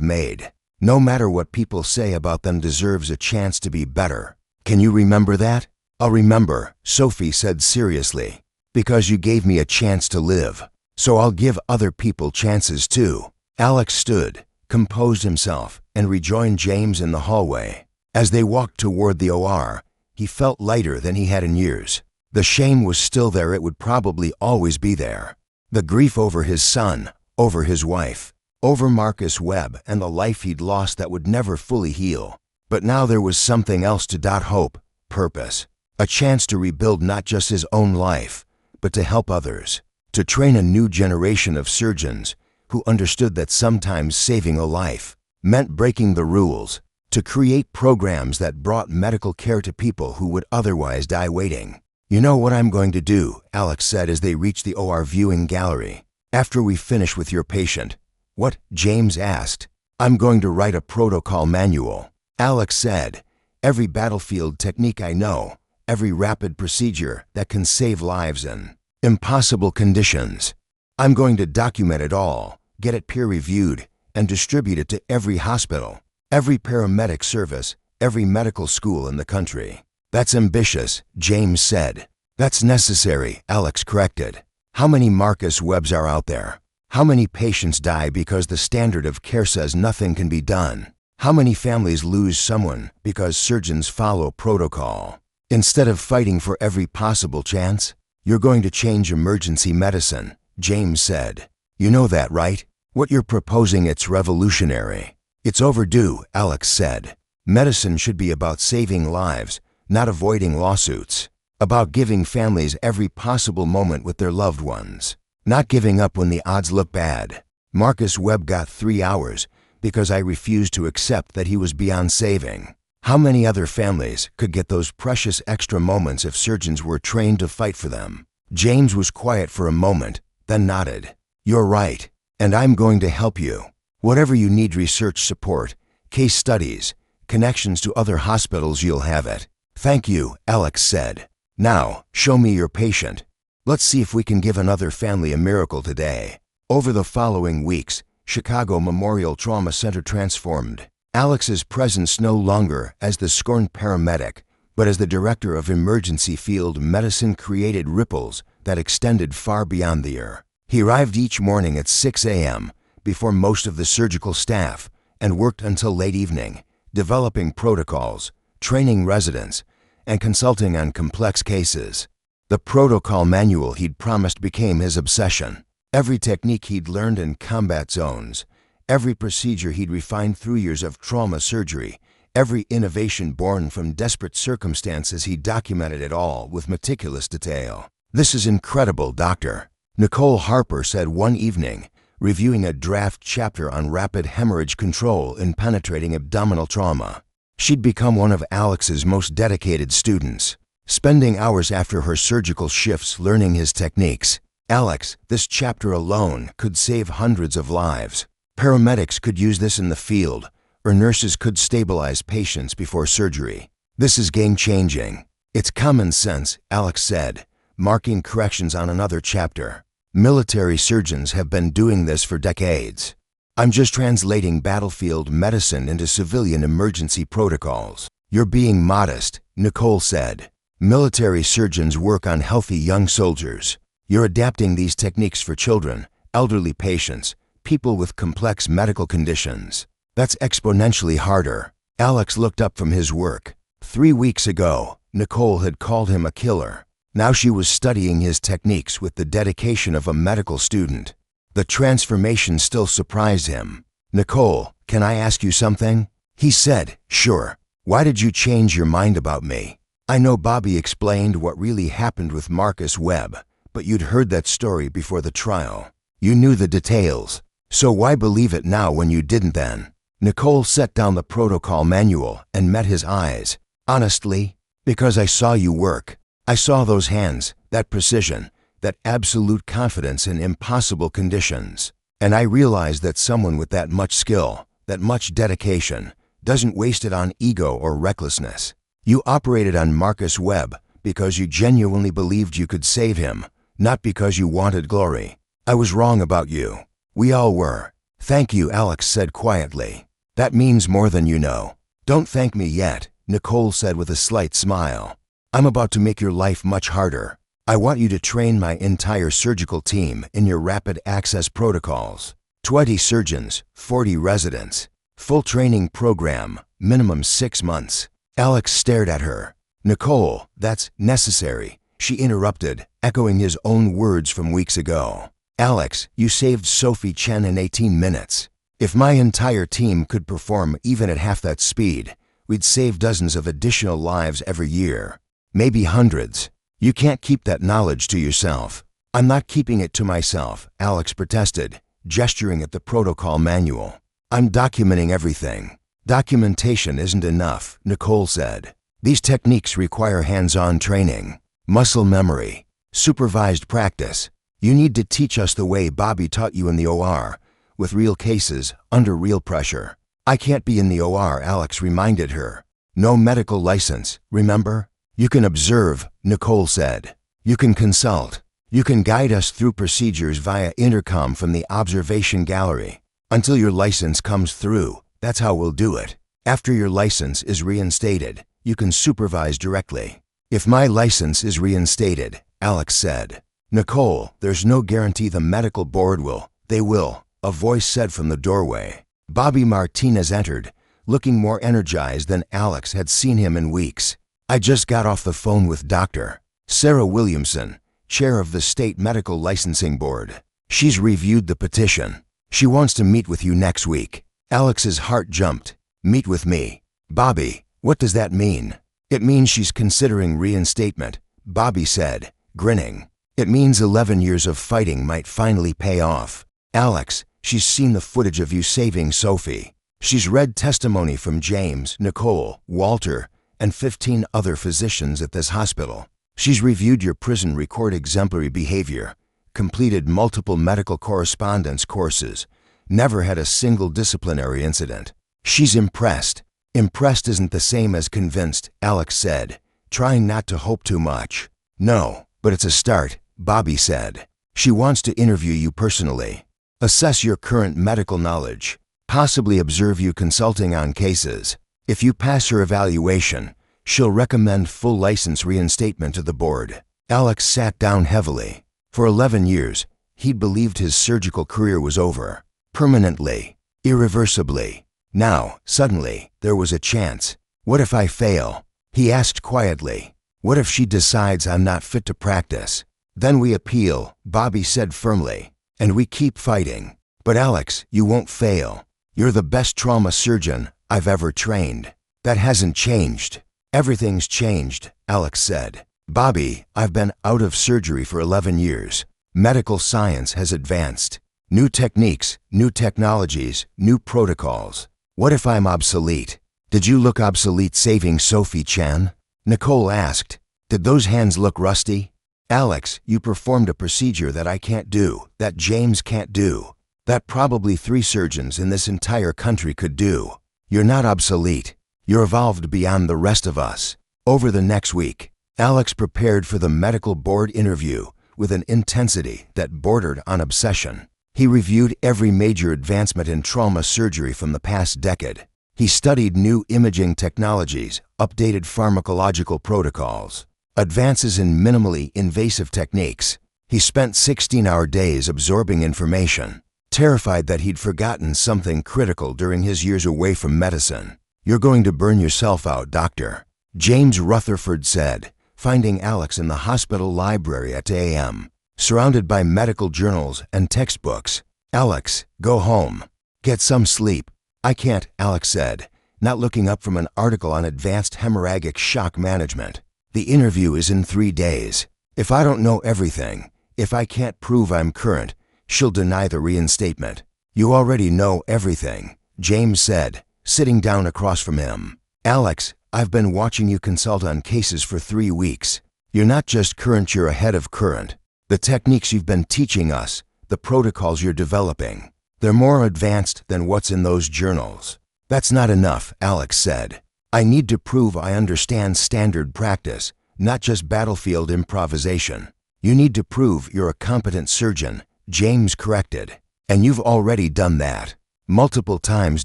made, no matter what people say about them, deserves a chance to be better. Can you remember that? I'll remember, Sophie said seriously, because you gave me a chance to live. So I'll give other people chances too. Alex stood, composed himself, and rejoined James in the hallway. As they walked toward the OR, he felt lighter than he had in years. The shame was still there, it would probably always be there. The grief over his son, over his wife, over Marcus Webb and the life he'd lost that would never fully heal. But now there was something else to hope, purpose. A chance to rebuild not just his own life, but to help others. To train a new generation of surgeons who understood that sometimes saving a life meant breaking the rules. To create programs that brought medical care to people who would otherwise die waiting. You know what I'm going to do, Alex said as they reached the OR viewing gallery. After we finish with your patient. What? James asked. I'm going to write a protocol manual. Alex said, every battlefield technique I know, every rapid procedure that can save lives in impossible conditions. I'm going to document it all, get it peer-reviewed, and distribute it to every hospital, every paramedic service, every medical school in the country. That's ambitious, James said. That's necessary, Alex corrected. How many Marcus Webbs are out there? How many patients die because the standard of care says nothing can be done? How many families lose someone because surgeons follow protocol? Instead of fighting for every possible chance, you're going to change emergency medicine, James said. You know that, right? What you're proposing, it's revolutionary. It's overdue, Alex said. Medicine should be about saving lives, not avoiding lawsuits. About giving families every possible moment with their loved ones. Not giving up when the odds look bad. Marcus Webb got 3 hours because I refused to accept that he was beyond saving. How many other families could get those precious extra moments if surgeons were trained to fight for them? James was quiet for a moment, then nodded. You're right, and I'm going to help you. Whatever you need, research support, case studies, connections to other hospitals, you'll have it. Thank you, Alex said. Now, show me your patient. Let's see if we can give another family a miracle today. Over the following weeks, Chicago Memorial Trauma Center transformed. Alex's presence no longer as the scorned paramedic, but as the director of emergency field medicine created ripples that extended far beyond the ER. He arrived each morning at 6 a.m. before most of the surgical staff and worked until late evening, developing protocols, training residents, and consulting on complex cases. The protocol manual he'd promised became his obsession. Every technique he'd learned in combat zones, every procedure he'd refined through years of trauma surgery, every innovation born from desperate circumstances, he documented it all with meticulous detail. This is incredible, Doctor, Nicole Harper said one evening, reviewing a draft chapter on rapid hemorrhage control in penetrating abdominal trauma. She'd become one of Alex's most dedicated students, spending hours after her surgical shifts learning his techniques. Alex, this chapter alone could save hundreds of lives. Paramedics could use this in the field, or nurses could stabilize patients before surgery. This is game-changing. It's common sense, Alex said, marking corrections on another chapter. Military surgeons have been doing this for decades. I'm just translating battlefield medicine into civilian emergency protocols. You're being modest, Nicole said. Military surgeons work on healthy young soldiers. You're adapting these techniques for children, elderly patients, people with complex medical conditions. That's exponentially harder. Alex looked up from his work. 3 weeks ago, Nicole had called him a killer. Now she was studying his techniques with the dedication of a medical student. The transformation still surprised him. "Nicole, can I ask you something?" He said, "Sure. Why did you change your mind about me?" "I know Bobby explained what really happened with Marcus Webb, but you'd heard that story before the trial. You knew the details. So why believe it now when you didn't then?" Nicole set down the protocol manual and met his eyes. "Honestly, because I saw you work. I saw those hands, that precision, that absolute confidence in impossible conditions. And I realized that someone with that much skill, that much dedication, doesn't waste it on ego or recklessness. You operated on Marcus Webb because you genuinely believed you could save him, not because you wanted glory. I was wrong about you. We all were." "Thank you," Alex said quietly. "That means more than you know." "Don't thank me yet," Nicole said with a slight smile. "I'm about to make your life much harder. I want you to train my entire surgical team in your rapid access protocols. 20 surgeons, 40 residents. Full training program, minimum 6 months. Alex stared at her. "Nicole, that's necessary," she interrupted, echoing his own words from weeks ago. "Alex, you saved Sophie Chen in 18 minutes. If my entire team could perform even at half that speed, we'd save dozens of additional lives every year. Maybe hundreds. You can't keep that knowledge to yourself." "I'm not keeping it to myself," Alex protested, gesturing at the protocol manual. "I'm documenting everything." "Documentation isn't enough," Nicole said. "These techniques require hands-on training, muscle memory, supervised practice. You need to teach us the way Bobby taught you in the OR, with real cases, under real pressure." "I can't be in the OR," Alex reminded her. "No medical license, remember?" "You can observe," Nicole said. "You can consult. You can guide us through procedures via intercom from the observation gallery. Until your license comes through, that's how we'll do it. After your license is reinstated, you can supervise directly." "If my license is reinstated," Alex said. "Nicole, there's no guarantee the medical board will." "They will," a voice said from the doorway. Bobby Martinez entered, looking more energized than Alex had seen him in weeks. "I just got off the phone with Dr. Sarah Williamson, chair of the State Medical Licensing Board. She's reviewed the petition. She wants to meet with you next week." Alex's heart jumped. "Meet with me? Bobby, what does that mean?" "It means she's considering reinstatement," Bobby said, grinning. "It means 11 years of fighting might finally pay off. Alex, she's seen the footage of you saving Sophie. She's read testimony from James, Nicole, Walter, and 15 other physicians at this hospital. She's reviewed your prison record exemplary behavior, completed multiple medical correspondence courses, never had a single disciplinary incident. She's impressed." "Impressed isn't the same as convinced," Alex said, trying not to hope too much. "No, but it's a start," Bobby said. "She wants to interview you personally, assess your current medical knowledge, possibly observe you consulting on cases. If you pass her evaluation, she'll recommend full license reinstatement to the board." Alex sat down heavily. For 11 years, he'd believed his surgical career was over. Permanently, irreversibly. Now, suddenly, there was a chance. "What if I fail?" he asked quietly. "What if she decides I'm not fit to practice?" "Then we appeal," Bobby said firmly, "and we keep fighting." "But Alex, you won't fail. You're the best trauma surgeon I've ever trained." "That hasn't changed." "Everything's changed," Alex said. "Bobby, I've been out of surgery for 11 years. Medical science has advanced. New techniques, new technologies, new protocols. What if I'm obsolete?" "Did you look obsolete saving Sophie Chen?" Nicole asked. "Did those hands look rusty?" "Alex, you performed a procedure that I can't do, that James can't do, that probably 3 surgeons in this entire country could do. You're not obsolete. You're evolved beyond the rest of us." Over the next week, Alex prepared for the medical board interview with an intensity that bordered on obsession. He reviewed every major advancement in trauma surgery from the past decade. He studied new imaging technologies, updated pharmacological protocols, advances in minimally invasive techniques. He spent 16-hour days absorbing information, terrified that he'd forgotten something critical during his years away from medicine. "You're going to burn yourself out, doctor," James Rutherford said, finding Alex in the hospital library at 2 a.m., surrounded by medical journals and textbooks. "Alex, go home. Get some sleep." "I can't," Alex said, not looking up from an article on advanced hemorrhagic shock management. "The interview is in 3 days. If I don't know everything, if I can't prove I'm current, she'll deny the reinstatement." "You already know everything," James said, sitting down across from him. "Alex, I've been watching you consult on cases for 3 weeks. You're not just current, you're ahead of current. The techniques you've been teaching us, the protocols you're developing, they're more advanced than what's in those journals." "That's not enough," Alex said. "I need to prove I understand standard practice, not just battlefield improvisation." "You need to prove you're a competent surgeon," James corrected. "And you've already done that. Multiple times.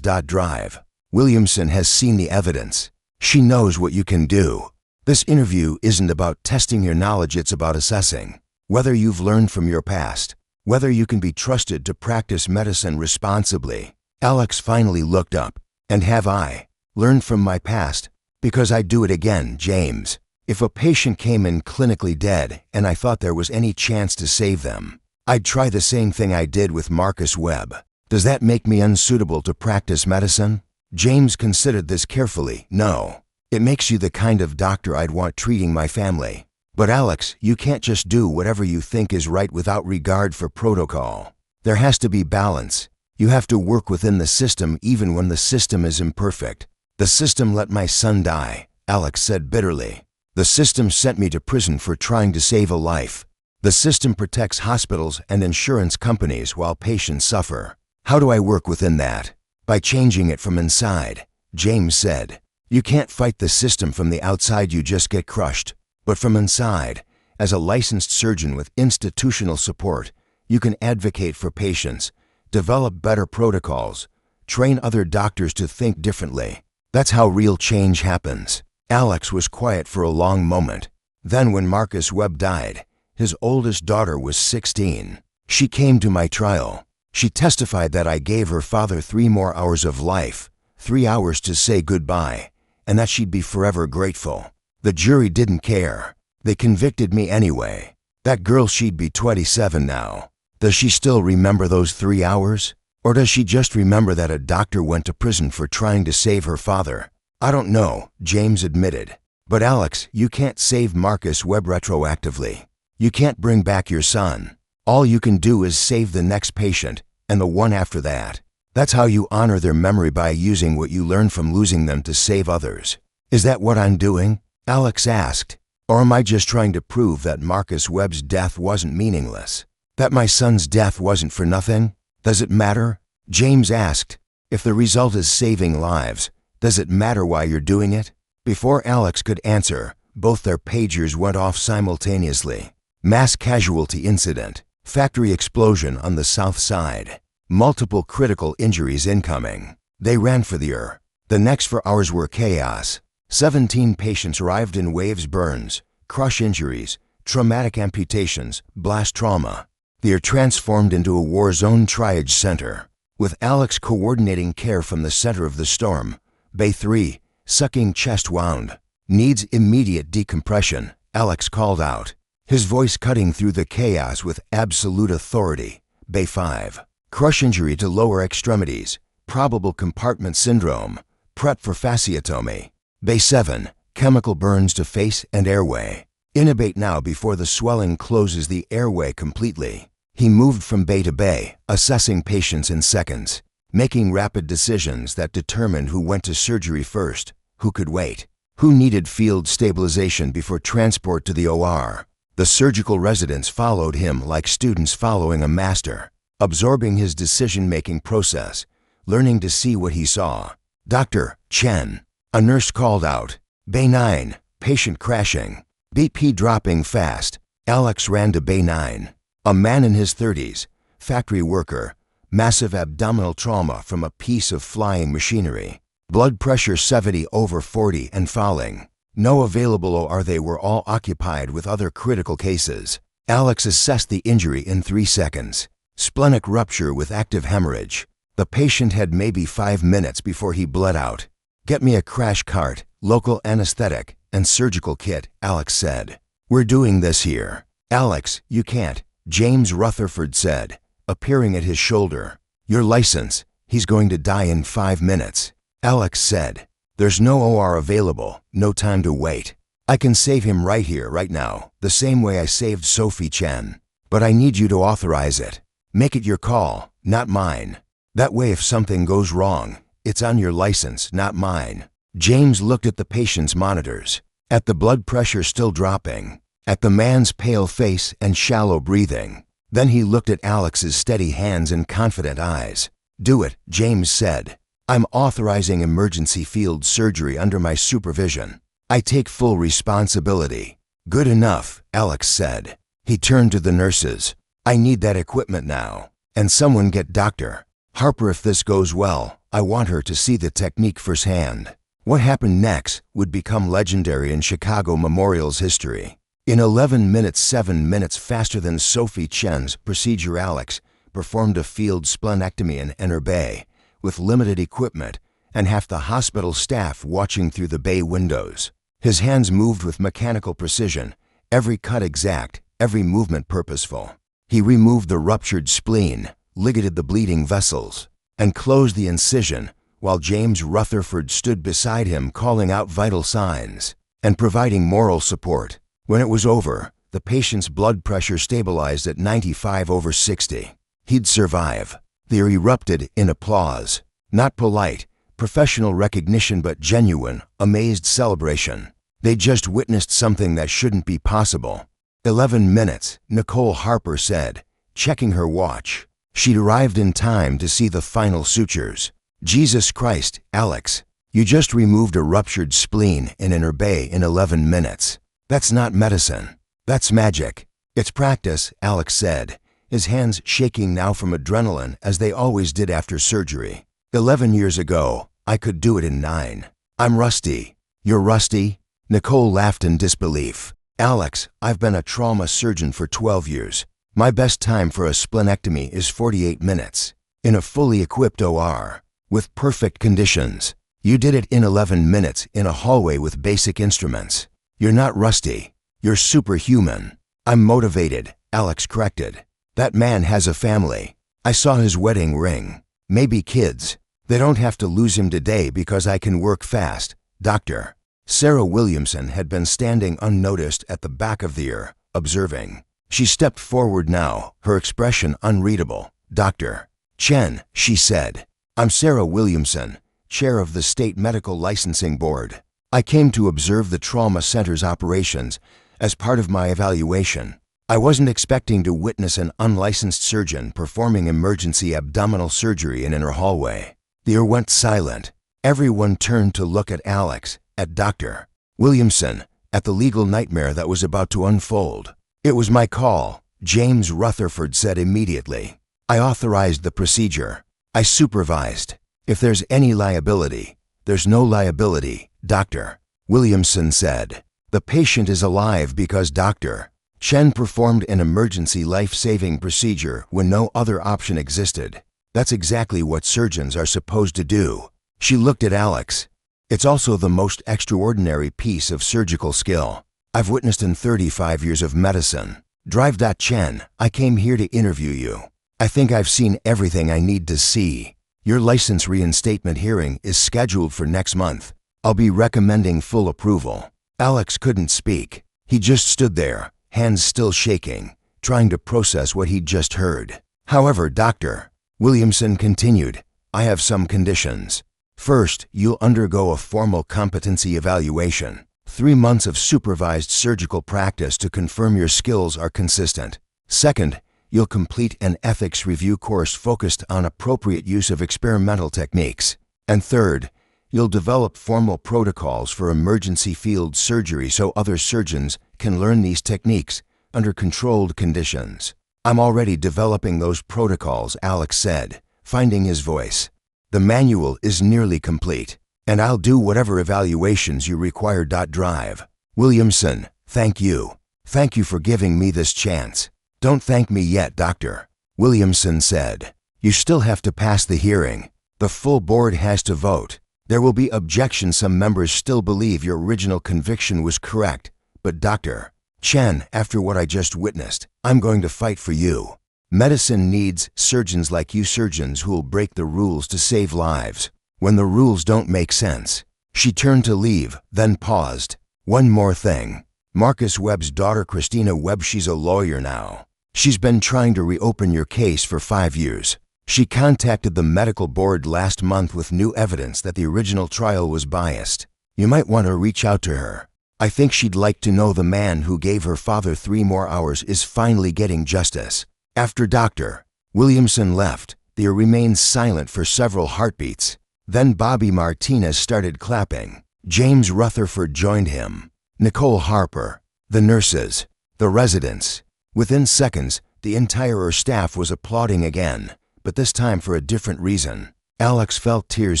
Drive. Williamson has seen the evidence. She knows what you can do." This interview isn't about testing your knowledge, it's about assessing whether you've learned from your past, whether you can be trusted to practice medicine responsibly. Alex finally looked up. "And have I learned from my past? Because I'd do it again, James. If a patient came in clinically dead and I thought there was any chance to save them, I'd try the same thing I did with Marcus Webb. Does that make me unsuitable to practice medicine?" James considered this carefully. "No. It makes you the kind of doctor I'd want treating my family. But Alex, you can't just do whatever you think is right without regard for protocol. There has to be balance. You have to work within the system even when the system is imperfect." "The system let my son die," Alex said bitterly. "The system sent me to prison for trying to save a life. The system protects hospitals and insurance companies while patients suffer. How do I work within that?" "By changing it from inside," James said. "You can't fight the system from the outside, you just get crushed. But from inside, as a licensed surgeon with institutional support, you can advocate for patients, develop better protocols, train other doctors to think differently. That's how real change happens." Alex was quiet for a long moment. Then when Marcus Webb died, his oldest daughter was 16. "She came to my trial. She testified that I gave her father 3 more hours of life, 3 hours to say goodbye, and that she'd be forever grateful. The jury didn't care. They convicted me anyway. That girl, she'd be 27 now. Does she still remember those 3 hours? Or does she just remember that a doctor went to prison for trying to save her father?" "I don't know," James admitted. "But Alex, you can't save Marcus Webb retroactively. You can't bring back your son. All you can do is save the next patient and the one after that. That's how you honor their memory, by using what you learned from losing them to save others." "Is that what I'm doing?" Alex asked. "Or am I just trying to prove that Marcus Webb's death wasn't meaningless? That my son's death wasn't for nothing? Does it matter?" James asked. "If the result is saving lives, does it matter why you're doing it?" Before Alex could answer, both their pagers went off simultaneously. Mass casualty incident. Factory explosion on the south side. Multiple critical injuries incoming. They ran for the ER. The next 4 hours were chaos. 17 patients arrived in waves: burns, crush injuries, traumatic amputations, blast trauma. They are transformed into a war zone triage center, with Alex coordinating care from the center of the storm. Bay 3, sucking chest wound. "Needs immediate decompression," Alex called out, his voice cutting through the chaos with absolute authority. Bay 5, crush injury to lower extremities, probable compartment syndrome, prep for fasciotomy. Bay 7, chemical burns to face and airway. Intubate now before the swelling closes the airway completely. He moved from bay to bay, assessing patients in seconds, making rapid decisions that determined who went to surgery first, who could wait, who needed field stabilization before transport to the OR. The surgical residents followed him like students following a master, absorbing his decision-making process, learning to see what he saw. "Dr. Chen," a nurse called out. Bay 9, patient crashing, BP dropping fast. Alex ran to Bay 9. A man in his 30s, factory worker, massive abdominal trauma from a piece of flying machinery. Blood pressure 70/40 and falling. No available OR. They were all occupied with other critical cases. Alex assessed the injury in 3 seconds. Splenic rupture with active hemorrhage. The patient had maybe 5 minutes before he bled out. "Get me a crash cart, local anesthetic," and surgical kit, Alex said. We're doing this here. Alex, you can't, James Rutherford said, appearing at his shoulder. Your license, he's going to die in 5 minutes. Alex said, there's no OR available, no time to wait. I can save him right here, right now, the same way I saved Sophie Chen. But I need you to authorize it. Make it your call, not mine. That way if something goes wrong, it's on your license, not mine. James looked at the patient's monitors, at the blood pressure still dropping, at the man's pale face and shallow breathing. Then he looked at Alex's steady hands and confident eyes. Do it, James said. I'm authorizing emergency field surgery under my supervision. I take full responsibility. Good enough, Alex said. He turned to the nurses. I need that equipment now. And someone get Dr. Harper. If this goes well, I want her to see the technique firsthand. What happened next would become legendary in Chicago Memorial's history. In 11 minutes, 7 minutes faster than Sophie Chen's procedure, Alex performed a field splenectomy in Inner Bay with limited equipment and half the hospital staff watching through the bay windows. His hands moved with mechanical precision, every cut exact, every movement purposeful. He removed the ruptured spleen, ligated the bleeding vessels, and closed the incision while James Rutherford stood beside him calling out vital signs and providing moral support. When it was over, the patient's blood pressure stabilized at 95/60. He'd survive. They erupted in applause. Not polite, professional recognition, but genuine, amazed celebration. They just witnessed something that shouldn't be possible. 11 minutes, Nicole Harper said, checking her watch. She'd arrived in time to see the final sutures. Jesus Christ, Alex, you just removed a ruptured spleen in Inner Bay in 11 minutes. That's not medicine. That's magic. It's practice, Alex said, his hands shaking now from adrenaline as they always did after surgery. 11 years ago, I could do it in 9. I'm rusty. You're rusty? Nicole laughed in disbelief. Alex, I've been a trauma surgeon for 12 years. My best time for a splenectomy is 48 minutes. In a fully equipped OR. With perfect conditions. You did it in 11 minutes in a hallway with basic instruments. You're not rusty. You're superhuman. I'm motivated, Alex corrected. That man has a family. I saw his wedding ring. Maybe kids. They don't have to lose him today because I can work fast, Doctor. Sarah Williamson had been standing unnoticed at the back of the ear, observing. She stepped forward now, her expression unreadable. Dr. Chen, she said. I'm Sarah Williamson, chair of the State Medical Licensing Board. I came to observe the trauma center's operations as part of my evaluation. I wasn't expecting to witness an unlicensed surgeon performing emergency abdominal surgery in Inner Hallway. The ear went silent. Everyone turned to look at Alex, at Dr. Williamson, at the legal nightmare that was about to unfold. It was my call, James Rutherford said immediately. I authorized the procedure. I supervised. If there's any liability, there's no liability, Dr. Williamson said. The patient is alive because Dr. Chen performed an emergency life-saving procedure when no other option existed. That's exactly what surgeons are supposed to do. She looked at Alex. It's also the most extraordinary piece of surgical skill I've witnessed in 35 years of medicine. Drive. Chen, I came here to interview you. I think I've seen everything I need to see. Your license reinstatement hearing is scheduled for next month. I'll be recommending full approval. Alex couldn't speak. He just stood there, hands still shaking, trying to process what he'd just heard. However, Dr. Williamson continued, I have some conditions. First, you'll undergo a formal competency evaluation. 3 months of supervised surgical practice to confirm your skills are consistent. Second, you'll complete an ethics review course focused on appropriate use of experimental techniques. And third, you'll develop formal protocols for emergency field surgery so other surgeons can learn these techniques under controlled conditions. I'm already developing those protocols, Alex said, finding his voice. The manual is nearly complete, and I'll do whatever evaluations you require. Drive. Williamson, thank you. Thank you for giving me this chance. Don't thank me yet, Dr. Williamson said. You still have to pass the hearing. The full board has to vote. There will be objections. Some members still believe your original conviction was correct, but Dr. Chen, after what I just witnessed, I'm going to fight for you. Medicine needs surgeons like you, surgeons who will break the rules to save lives. When the rules don't make sense. She turned to leave, then paused. One more thing. Marcus Webb's daughter, Christina Webb, she's a lawyer now. She's been trying to reopen your case for 5 years. She contacted the medical board last month with new evidence that the original trial was biased. You might want to reach out to her. I think she'd like to know the man who gave her father 3 more hours is finally getting justice. After Dr. Williamson left, they remained silent for several heartbeats. Then Bobby Martinez started clapping. James Rutherford joined him. Nicole Harper, the nurses, the residents. Within seconds, the entire staff was applauding again, but this time for a different reason. Alex felt tears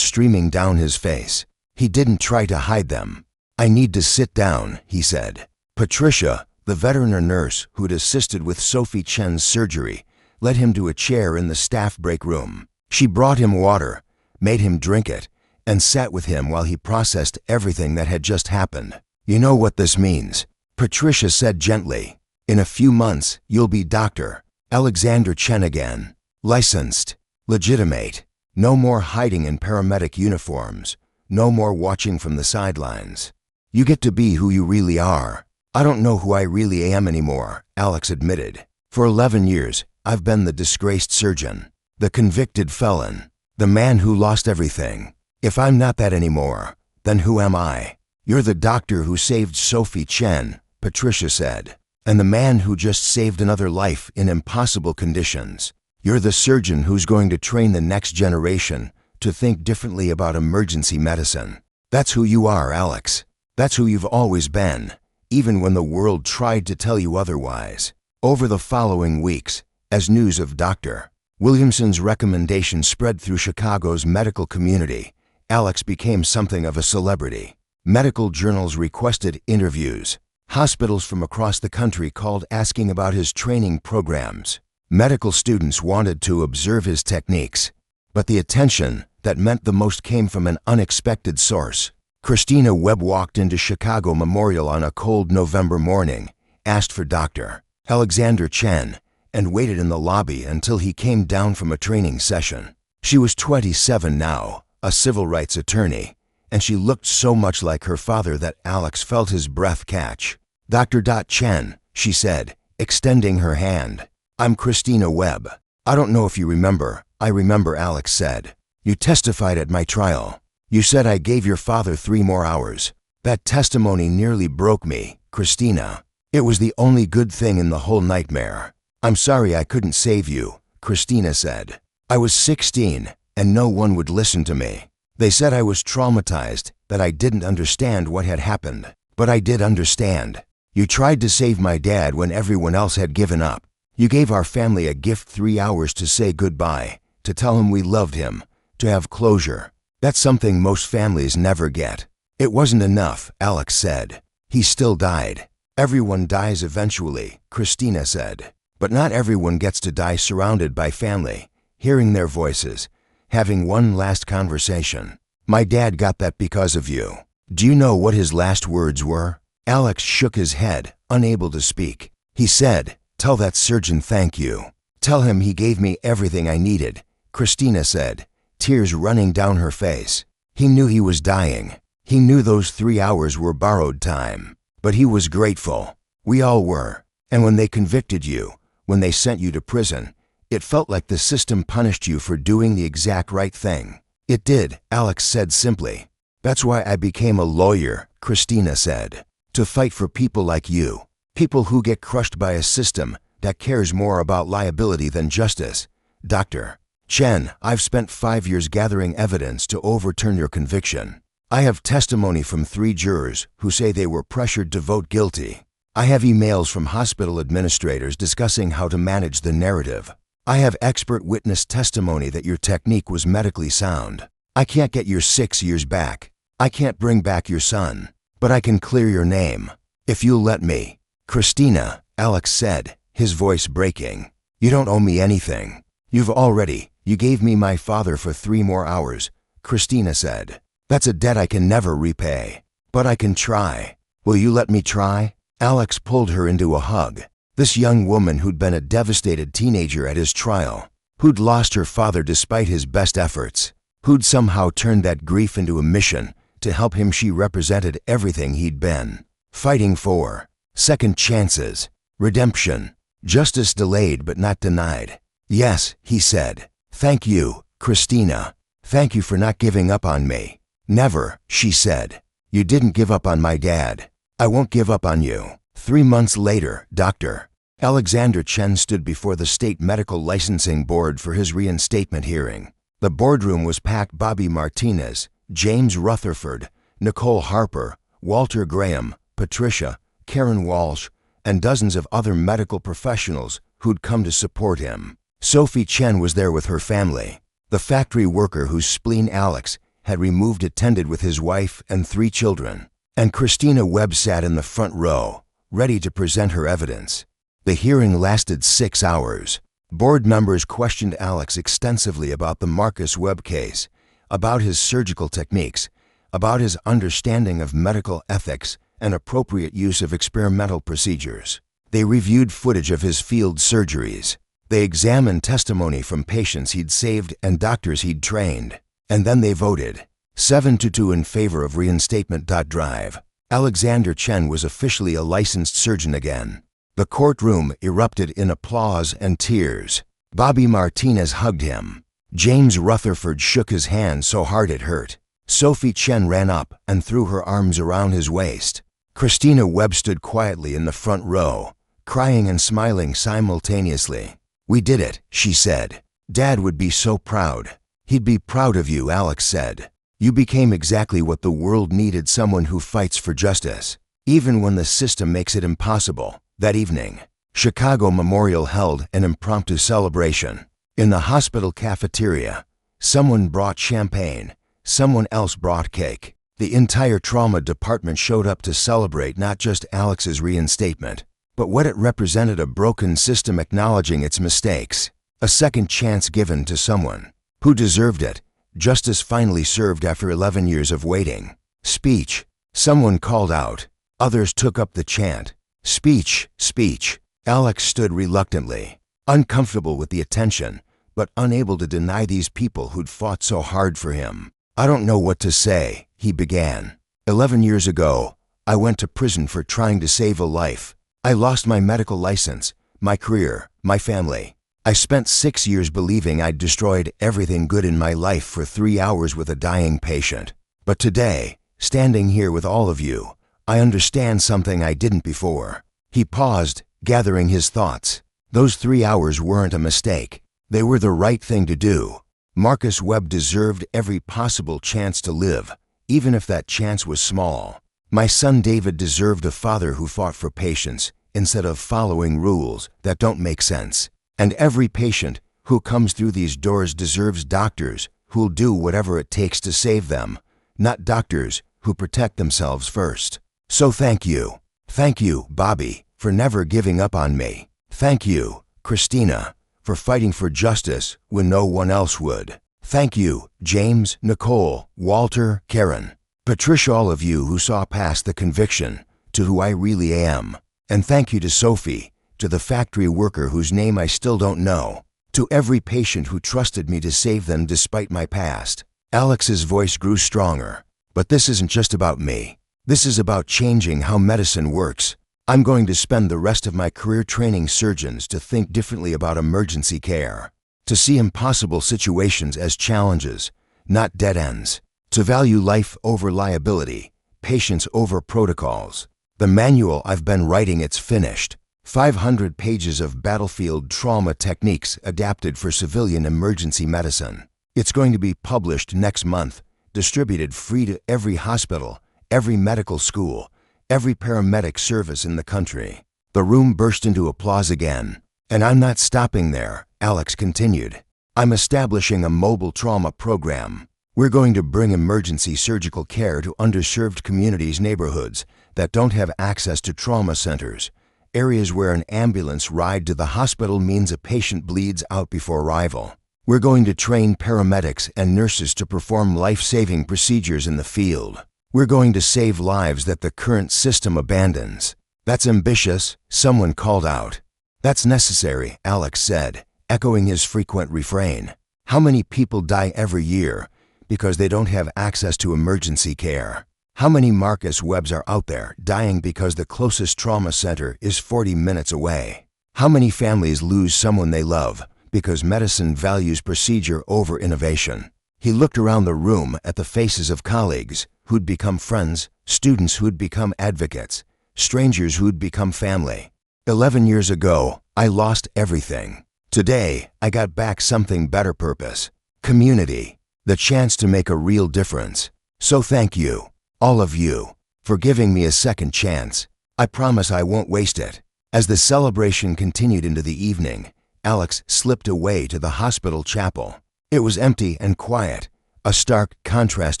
streaming down his face. He didn't try to hide them. I need to sit down, he said. Patricia, the veteran nurse who'd assisted with Sophie Chen's surgery, led him to a chair in the staff break room. She brought him water, made him drink it, and sat with him while he processed everything that had just happened. You know what this means, Patricia said gently. In a few months, you'll be Dr. Alexander Chen again. Licensed, legitimate. No more hiding in paramedic uniforms. No more watching from the sidelines. You get to be who you really are. I don't know who I really am anymore, Alex admitted. For 11 years, I've been the disgraced surgeon, the convicted felon, the man who lost everything. If I'm not that anymore, then who am I? You're the doctor who saved Sophie Chen, Patricia said, and the man who just saved another life in impossible conditions. You're the surgeon who's going to train the next generation to think differently about emergency medicine. That's who you are, Alex. That's who you've always been, even when the world tried to tell you otherwise. Over the following weeks, as news of Dr. Williamson's recommendation spread through Chicago's medical community, Alex became something of a celebrity. Medical journals requested interviews. Hospitals from across the country called asking about his training programs. Medical students wanted to observe his techniques. But the attention that meant the most came from an unexpected source. Christina Webb walked into Chicago Memorial on a cold November morning, asked for Dr. Alexander Chen, and waited in the lobby until he came down from a training session. She was 27 now, a civil rights attorney, and she looked so much like her father that Alex felt his breath catch. Dr. Chen, she said, extending her hand. I'm Christina Webb. I don't know if you remember. I remember, Alex said. You testified at my trial. You said I gave your father 3 more hours. That testimony nearly broke me, Christina. It was the only good thing in the whole nightmare. I'm sorry I couldn't save you, Christina said. I was 16, and no one would listen to me. They said I was traumatized, that I didn't understand what had happened. But I did understand. You tried to save my dad when everyone else had given up. You gave our family a gift, 3 hours to say goodbye, to tell him we loved him, to have closure. That's something most families never get. It wasn't enough, Alex said. He still died. Everyone dies eventually, Christina said. But not everyone gets to die surrounded by family, hearing their voices, having one last conversation. My dad got that because of you. Do you know what his last words were? Alex shook his head, unable to speak. He said, "Tell that surgeon thank you. Tell him he gave me everything I needed," Christina said, tears running down her face. He knew he was dying. He knew those 3 hours were borrowed time. But he was grateful. We all were. And when they convicted you, when they sent you to prison, it felt like the system punished you for doing the exact right thing. It did, Alex said simply. That's why I became a lawyer, Christina said. To fight for people like you. People who get crushed by a system that cares more about liability than justice. Dr. Chen, I've spent 5 years gathering evidence to overturn your conviction. I have testimony from 3 jurors who say they were pressured to vote guilty. I have emails from hospital administrators discussing how to manage the narrative. I have expert witness testimony that your technique was medically sound. I can't get your 6 years back. I can't bring back your son. But I can clear your name. If you'll let me. Christina, Alex said, his voice breaking. You don't owe me anything. You gave me my father for 3 more hours, Christina said. That's a debt I can never repay. But I can try. Will you let me try? Alex pulled her into a hug. This young woman who'd been a devastated teenager at his trial, who'd lost her father despite his best efforts, who'd somehow turned that grief into a mission to help him. She represented everything he'd been fighting for. Second chances, redemption, justice delayed but not denied. Yes, he said. Thank you, Christina. Thank you for not giving up on me. Never, she said. You didn't give up on my dad. I won't give up on you. 3 months later, Dr. Alexander Chen stood before the State Medical Licensing Board for his reinstatement hearing. The boardroom was packed. Bobby Martinez, James Rutherford, Nicole Harper, Walter Graham, Patricia, Karen Walsh, and dozens of other medical professionals who'd come to support him. Sophie Chen was there with her family. The factory worker whose spleen Alex had removed attended with his wife and 3 children. And Christina Webb sat in the front row, ready to present her evidence. The hearing lasted 6 hours. Board members questioned Alex extensively about the Marcus Webb case, about his surgical techniques, about his understanding of medical ethics and appropriate use of experimental procedures. They reviewed footage of his field surgeries. They examined testimony from patients he'd saved and doctors he'd trained. And then they voted 7-2 in favor of reinstatement. Drive. Alexander Chen was officially a licensed surgeon again. The courtroom erupted in applause and tears. Bobby Martinez hugged him. James Rutherford shook his hand so hard it hurt. Sophie Chen ran up and threw her arms around his waist. Christina Webb stood quietly in the front row, crying and smiling simultaneously. We did it, she said. Dad would be so proud. He'd be proud of you, Alex said. You became exactly what the world needed, someone who fights for justice, even when the system makes it impossible. That evening, Chicago Memorial held an impromptu celebration. In the hospital cafeteria, someone brought champagne, someone else brought cake. The entire trauma department showed up to celebrate not just Alex's reinstatement, but what it represented: a broken system acknowledging its mistakes, a second chance given to someone who deserved it. Justice finally served after 11 years of waiting. Speech. Someone called out. Others took up the chant. Speech, speech. Alex stood reluctantly, uncomfortable with the attention, but unable to deny these people who'd fought so hard for him. I don't know what to say, he began. 11 years ago, I went to prison for trying to save a life. I lost my medical license, my career, my family. I spent 6 years believing I'd destroyed everything good in my life for 3 hours with a dying patient. But today, standing here with all of you, I understand something I didn't before. He paused, gathering his thoughts. Those 3 hours weren't a mistake. They were the right thing to do. Marcus Webb deserved every possible chance to live, even if that chance was small. My son David deserved a father who fought for patients instead of following rules that don't make sense. And every patient who comes through these doors deserves doctors who'll do whatever it takes to save them, not doctors who protect themselves first. So thank you. Thank you, Bobby, for never giving up on me. Thank you, Christina, for fighting for justice when no one else would. Thank you, James, Nicole, Walter, Karen, Patricia, all of you who saw past the conviction to who I really am. And thank you to Sophie, to the factory worker whose name I still don't know, to every patient who trusted me to save them despite my past. Alex's voice grew stronger. But this isn't just about me. This is about changing how medicine works. I'm going to spend the rest of my career training surgeons to think differently about emergency care, to see impossible situations as challenges, not dead ends, to value life over liability, patients over protocols. The manual I've been writing, it's finished. 500 pages of battlefield trauma techniques adapted for civilian emergency medicine. It's going to be published next month, distributed free to every hospital, every medical school, every paramedic service in the country. The room burst into applause again. And I'm not stopping there, Alex continued. I'm establishing a mobile trauma program. We're going to bring emergency surgical care to underserved communities, neighborhoods that don't have access to trauma centers, areas where an ambulance ride to the hospital means a patient bleeds out before arrival. We're going to train paramedics and nurses to perform life-saving procedures in the field. We're going to save lives that the current system abandons." "That's ambitious," someone called out. "That's necessary," Alex said, echoing his frequent refrain. How many people die every year because they don't have access to emergency care? How many Marcus Webbs are out there dying because the closest trauma center is 40 minutes away? How many families lose someone they love because medicine values procedure over innovation? He looked around the room at the faces of colleagues who'd become friends, students who'd become advocates, strangers who'd become family. 11 years ago, I lost everything. Today, I got back something better: purpose, community, the chance to make a real difference. So thank you, all of you, for giving me a second chance. I promise I won't waste it." As the celebration continued into the evening, Alex slipped away to the hospital chapel. It was empty and quiet, a stark contrast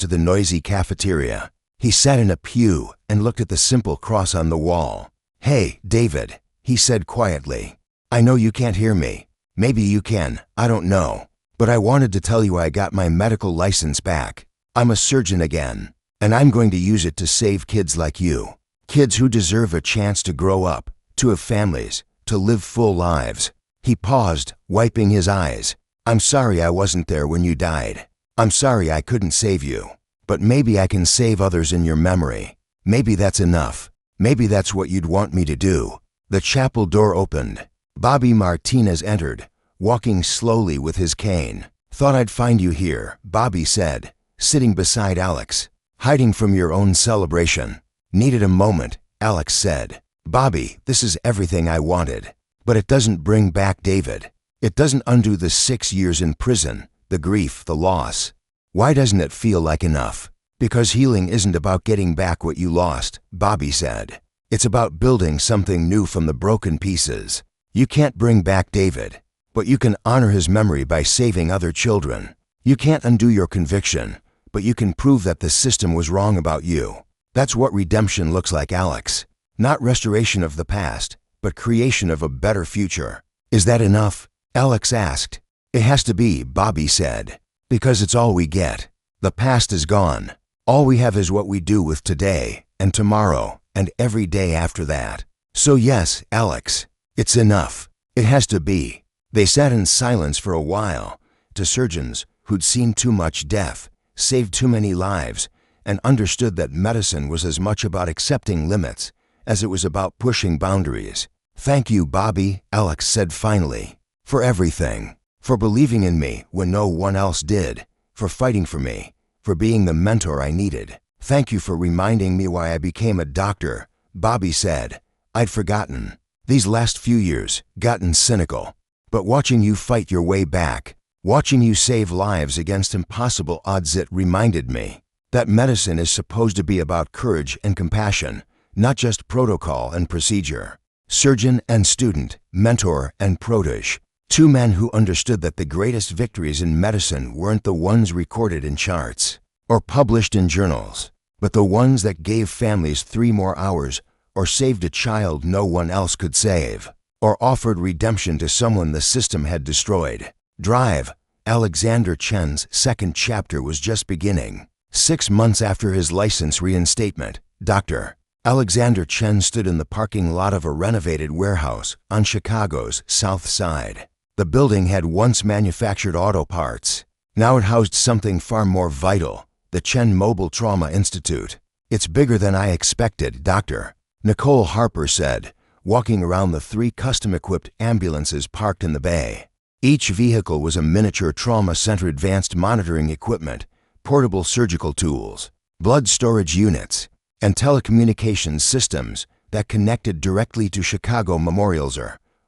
to the noisy cafeteria. He sat in a pew and looked at the simple cross on the wall. "Hey, David," he said quietly. "I know you can't hear me. Maybe you can, I don't know. But I wanted to tell you I got my medical license back. I'm a surgeon again, and I'm going to use it to save kids like you. Kids who deserve a chance to grow up, to have families, to live full lives." He paused, wiping his eyes. "I'm sorry I wasn't there when you died. I'm sorry I couldn't save you. But maybe I can save others in your memory. Maybe that's enough. Maybe that's what you'd want me to do." The chapel door opened. Bobby Martinez entered, walking slowly with his cane. "Thought I'd find you here," Bobby said, sitting beside Alex. "Hiding from your own celebration." "Needed a moment," Alex said. "Bobby, this is everything I wanted. But it doesn't bring back David. It doesn't undo the 6 years in prison, the grief, the loss. Why doesn't it feel like enough?" "Because healing isn't about getting back what you lost," Bobby said. "It's about building something new from the broken pieces. You can't bring back David, but you can honor his memory by saving other children. You can't undo your conviction, but you can prove that the system was wrong about you. That's what redemption looks like, Alex. Not restoration of the past, but creation of a better future." "Is that enough?" Alex asked. "It has to be," Bobby said, "because it's all we get. The past is gone. All we have is what we do with today, and tomorrow, and every day after that. So yes, Alex, it's enough. It has to be." They sat in silence for a while, to surgeons who'd seen too much death, saved too many lives, and understood that medicine was as much about accepting limits as it was about pushing boundaries. "Thank you, Bobby," Alex said finally, "for everything. For believing in me when no one else did. For fighting for me. For being the mentor I needed. Thank you for reminding me why I became a doctor," Bobby said. "I'd forgotten. These last few years, gotten cynical. But watching you fight your way back, watching you save lives against impossible odds, it reminded me that medicine is supposed to be about courage and compassion, not just protocol and procedure." Surgeon and student, mentor and protege. Two men who understood that the greatest victories in medicine weren't the ones recorded in charts or published in journals, but the ones that gave families 3 more hours, or saved a child no one else could save, or offered redemption to someone the system had destroyed. Drive, Alexander Chen's second chapter was just beginning. 6 months after his license reinstatement, Dr. Alexander Chen stood in the parking lot of a renovated warehouse on Chicago's South Side. The building had once manufactured auto parts. Now it housed something far more vital, the Chen Mobile Trauma Institute. "It's bigger than I expected, Doctor," Nicole Harper said, walking around the 3 custom-equipped ambulances parked in the bay. Each vehicle was a miniature trauma center, advanced monitoring equipment, portable surgical tools, blood storage units, and telecommunications systems that connected directly to Chicago Memorial's.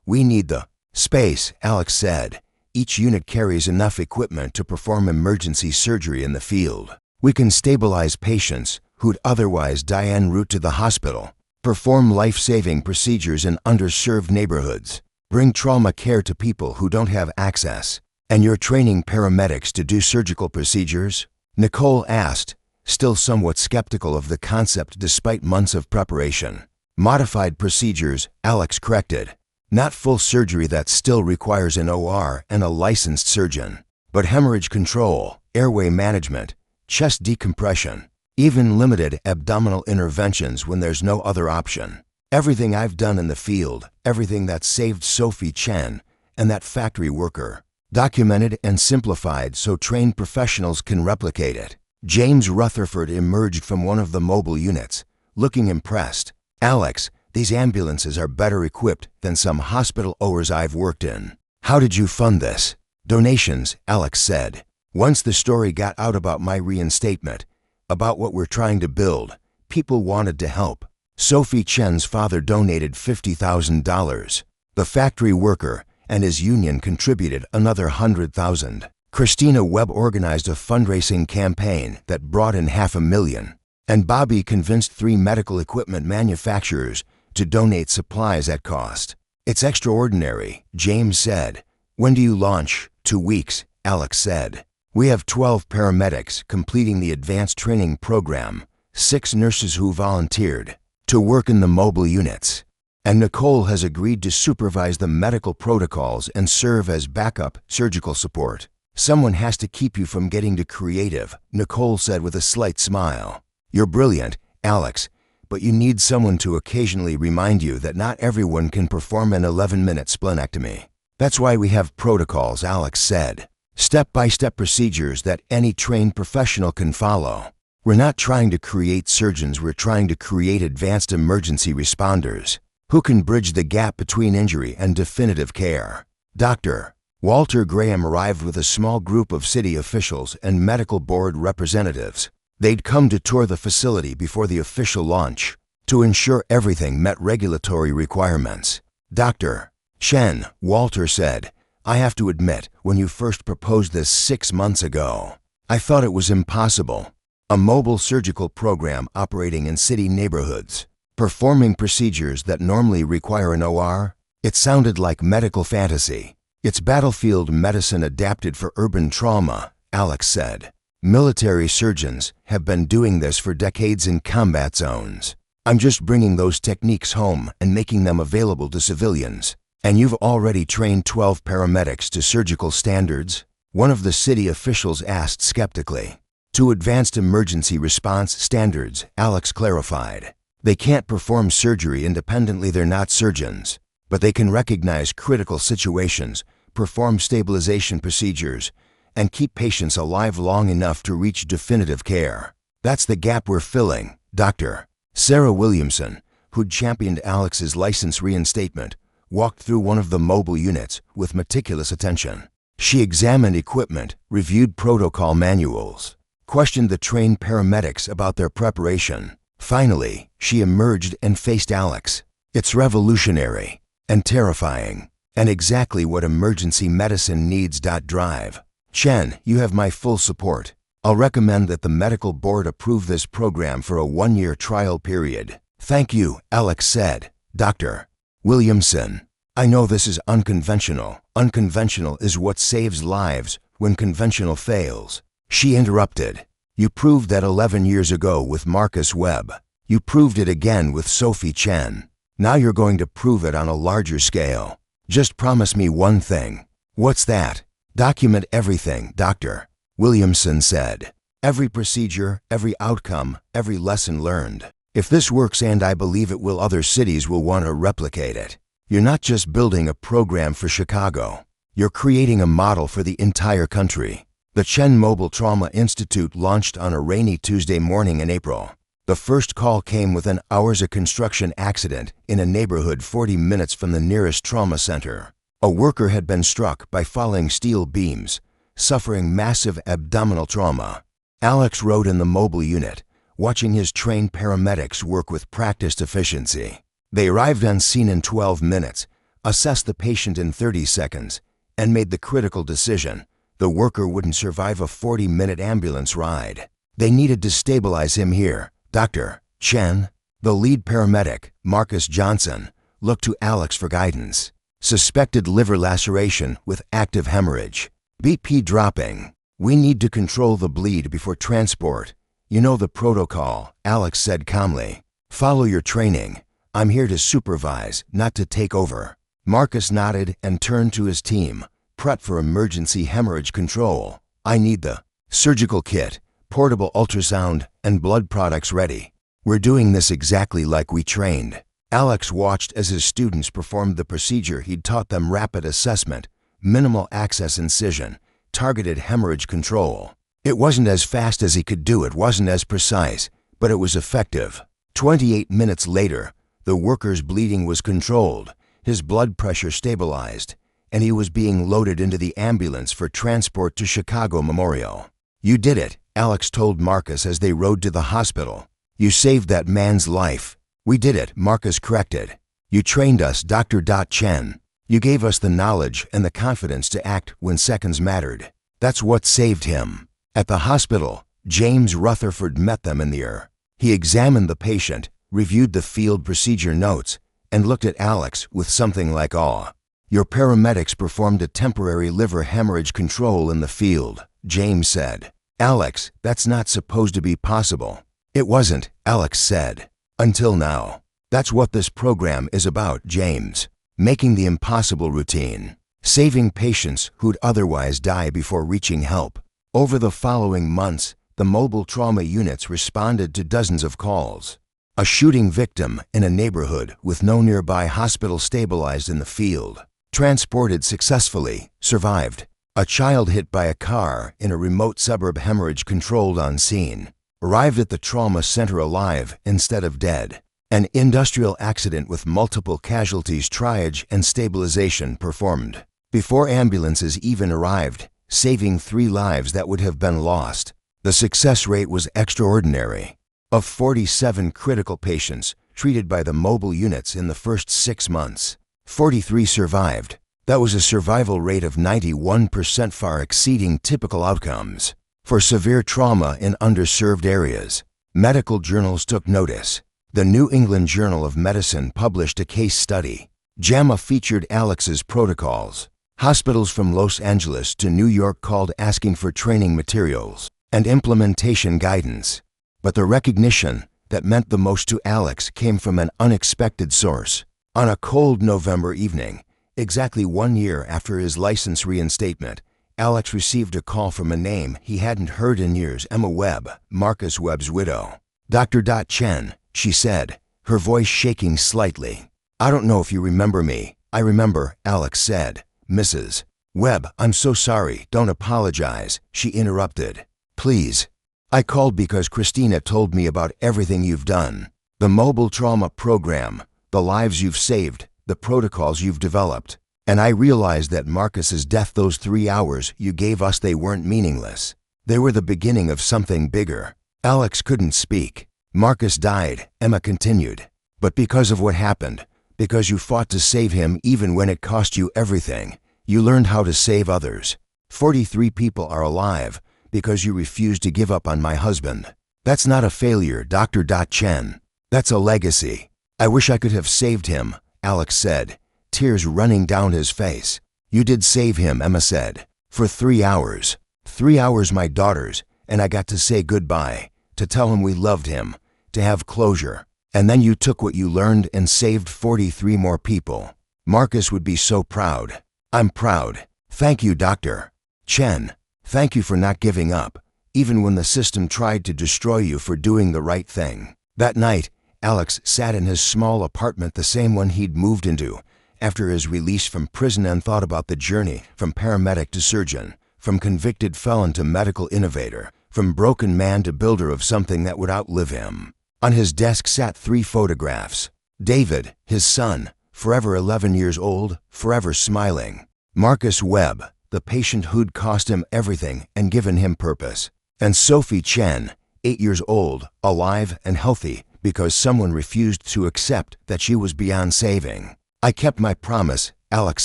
"We need the space," Alex said. "Each unit carries enough equipment to perform emergency surgery in the field. We can stabilize patients who'd otherwise die en route to the hospital, perform life-saving procedures in underserved neighborhoods, bring trauma care to people who don't have access." "And you're training paramedics to do surgical procedures?" Nicole asked, still somewhat skeptical of the concept despite months of preparation. "Modified procedures," Alex corrected. "Not full surgery that still requires an OR and a licensed surgeon." But hemorrhage control, airway management, chest decompression, even limited abdominal interventions when there's no other option. Everything I've done in the field, everything that saved Sophie Chen and that factory worker, documented and simplified so trained professionals can replicate it. James Rutherford emerged from one of the mobile units, looking impressed. "Alex, these ambulances are better equipped than some hospital ORs I've worked in. How did you fund this?" "Donations," Alex said. "Once the story got out about my reinstatement, about what we're trying to build, people wanted to help. Sophie Chen's father donated $50,000. The factory worker and his union contributed another $100,000. Christina Webb organized a fundraising campaign that brought in $500,000. And Bobby convinced 3 medical equipment manufacturers to donate supplies at cost. It's extraordinary," James said. "When do you launch?" 2 weeks, Alex said. "We have 12 paramedics completing the advanced training program, 6 nurses who volunteered to work in the mobile units. And Nicole has agreed to supervise the medical protocols and serve as backup surgical support. Someone has to keep you from getting too creative," Nicole said with a slight smile. "You're brilliant, Alex, but you need someone to occasionally remind you that not everyone can perform an 11-minute splenectomy. That's why we have protocols," Alex said. "Step-by-step procedures that any trained professional can follow. We're not trying to create surgeons, we're trying to create advanced emergency responders who can bridge the gap between injury and definitive care." Dr. Walter Graham arrived with a small group of city officials and medical board representatives. They'd come to tour the facility before the official launch to ensure everything met regulatory requirements. "Dr. Chen," Walter said, "I have to admit, when you first proposed this 6 months ago, I thought it was impossible. A mobile surgical program operating in city neighborhoods, performing procedures that normally require an OR? It sounded like medical fantasy. It's battlefield medicine adapted for urban trauma," Alex said. "Military surgeons have been doing this for decades in combat zones. I'm just bringing those techniques home and making them available to civilians." "And you've already trained 12 paramedics to surgical standards?" one of the city officials asked skeptically. "To advanced emergency response standards," Alex clarified. "They can't perform surgery independently, they're not surgeons, but they can recognize critical situations, perform stabilization procedures, and keep patients alive long enough to reach definitive care. That's the gap we're filling, Dr." Sarah Williamson, who'd championed Alex's license reinstatement, walked through one of the mobile units with meticulous attention. She examined equipment, reviewed protocol manuals, questioned the trained paramedics about their preparation. Finally, she emerged and faced Alex. "It's revolutionary and terrifying, and exactly what emergency medicine needs." Drive. "Chen, you have my full support. I'll recommend that the medical board approve this program for a 1-year trial period." "Thank you," Alex said. "Dr. Williamson, I know this is unconventional. Unconventional is what saves lives when conventional fails." She interrupted. "You proved that 11 years ago with Marcus Webb. You proved it again with Sophie Chen. Now you're going to prove it on a larger scale. Just promise me one thing." "What's that?" "Document everything," Dr. Williamson said. "Every procedure, every outcome, every lesson learned. If this works, and I believe it will, other cities will want to replicate it. You're not just building a program for Chicago. You're creating a model for the entire country." The Chen Mobile Trauma Institute launched on a rainy Tuesday morning in April. The first call came within hours of a construction accident in a neighborhood 40 minutes from the nearest trauma center. A worker had been struck by falling steel beams, suffering massive abdominal trauma. Alex rode in the mobile unit, watching his trained paramedics work with practiced efficiency. They arrived on scene in 12 minutes, assessed the patient in 30 seconds, and made the critical decision: the worker wouldn't survive a 40-minute ambulance ride. They needed to stabilize him here. Dr. Chen, the lead paramedic, Marcus Johnson, looked to Alex for guidance. Suspected liver laceration with active hemorrhage. BP dropping. "We need to control the bleed before transport. You know the protocol," Alex said calmly. "Follow your training. I'm here to supervise, not to take over." Marcus nodded and turned to his team. prep for emergency hemorrhage control. I need the surgical kit, portable ultrasound, and blood products ready. We're doing this exactly like we trained." Alex watched as his students performed the procedure he'd taught them: rapid assessment, minimal access incision, targeted hemorrhage control. It wasn't as fast as he could do, it wasn't as precise, but it was effective. 28 minutes later, the worker's bleeding was controlled, his blood pressure stabilized, and he was being loaded into the ambulance for transport to Chicago Memorial. "You did it," Alex told Marcus as they rode to the hospital. "You saved that man's life." "We did it," Marcus corrected. "You trained us, Dr. Chen. You gave us the knowledge and the confidence to act when seconds mattered. That's what saved him." At the hospital, James Rutherford met them in the ER. He examined the patient, reviewed the field procedure notes, and looked at Alex with something like awe. "Your paramedics performed a temporary liver hemorrhage control in the field," James said. "Alex, that's not supposed to be possible." "It wasn't," Alex said. "Until now. That's what this program is about, James. Making the impossible routine. Saving patients who'd otherwise die before reaching help." Over the following months, the mobile trauma units responded to dozens of calls. A shooting victim in a neighborhood with no nearby hospital stabilized in the field. Transported successfully, survived. A child hit by a car in a remote suburb hemorrhage controlled on scene. Arrived at the trauma center alive instead of dead. An industrial accident with multiple casualties, triage and stabilization performed. Before ambulances even arrived, saving 3 lives that would have been lost. The success rate was extraordinary. Of 47 critical patients treated by the mobile units in the first 6 months, 43 survived. That was a survival rate of 91%, far exceeding typical outcomes. For severe trauma in underserved areas, medical journals took notice. The New England Journal of Medicine published a case study. JAMA featured Alex's protocols. Hospitals from Los Angeles to New York called asking for training materials and implementation guidance. But the recognition that meant the most to Alex came from an unexpected source. On a cold November evening, exactly 1 year after his license reinstatement, Alex received a call from a name he hadn't heard in years: Emma Webb, Marcus Webb's widow. "Dr. Chen," she said, her voice shaking slightly. "I don't know if you remember me." "I remember," Alex said. "Mrs. Webb, I'm so sorry. Don't apologize," she interrupted. "Please. I called because Christina told me about everything you've done. The mobile trauma program, the lives you've saved, the protocols you've developed. And I realized that Marcus's death, those 3 hours you gave us, they weren't meaningless. They were the beginning of something bigger." Alex couldn't speak. "Marcus died," Emma continued. "But because of what happened, because you fought to save him even when it cost you everything, you learned how to save others. 43 people are alive because you refused to give up on my husband. That's not a failure, Dr. Chen. That's a legacy. I wish I could have saved him," Alex said, tears running down his face. "You did save him," Emma said. "For 3 hours. 3 hours, my daughters, and I got to say goodbye, to tell him we loved him, to have closure. And then you took what you learned and saved 43 more people. Marcus would be so proud. I'm proud. Thank you, Dr. Chen. Thank you for not giving up, even when the system tried to destroy you, for doing the right thing." That night, Alex sat in his small apartment, the same one he'd moved into after his release from prison, and thought about the journey from paramedic to surgeon, from convicted felon to medical innovator, from broken man to builder of something that would outlive him. On his desk sat 3 photographs. David, his son, forever 11 years old, forever smiling. Marcus Webb, the patient who'd cost him everything and given him purpose. And Sophie Chen, 8 years old, alive and healthy because someone refused to accept that she was beyond saving. "I kept my promise," Alex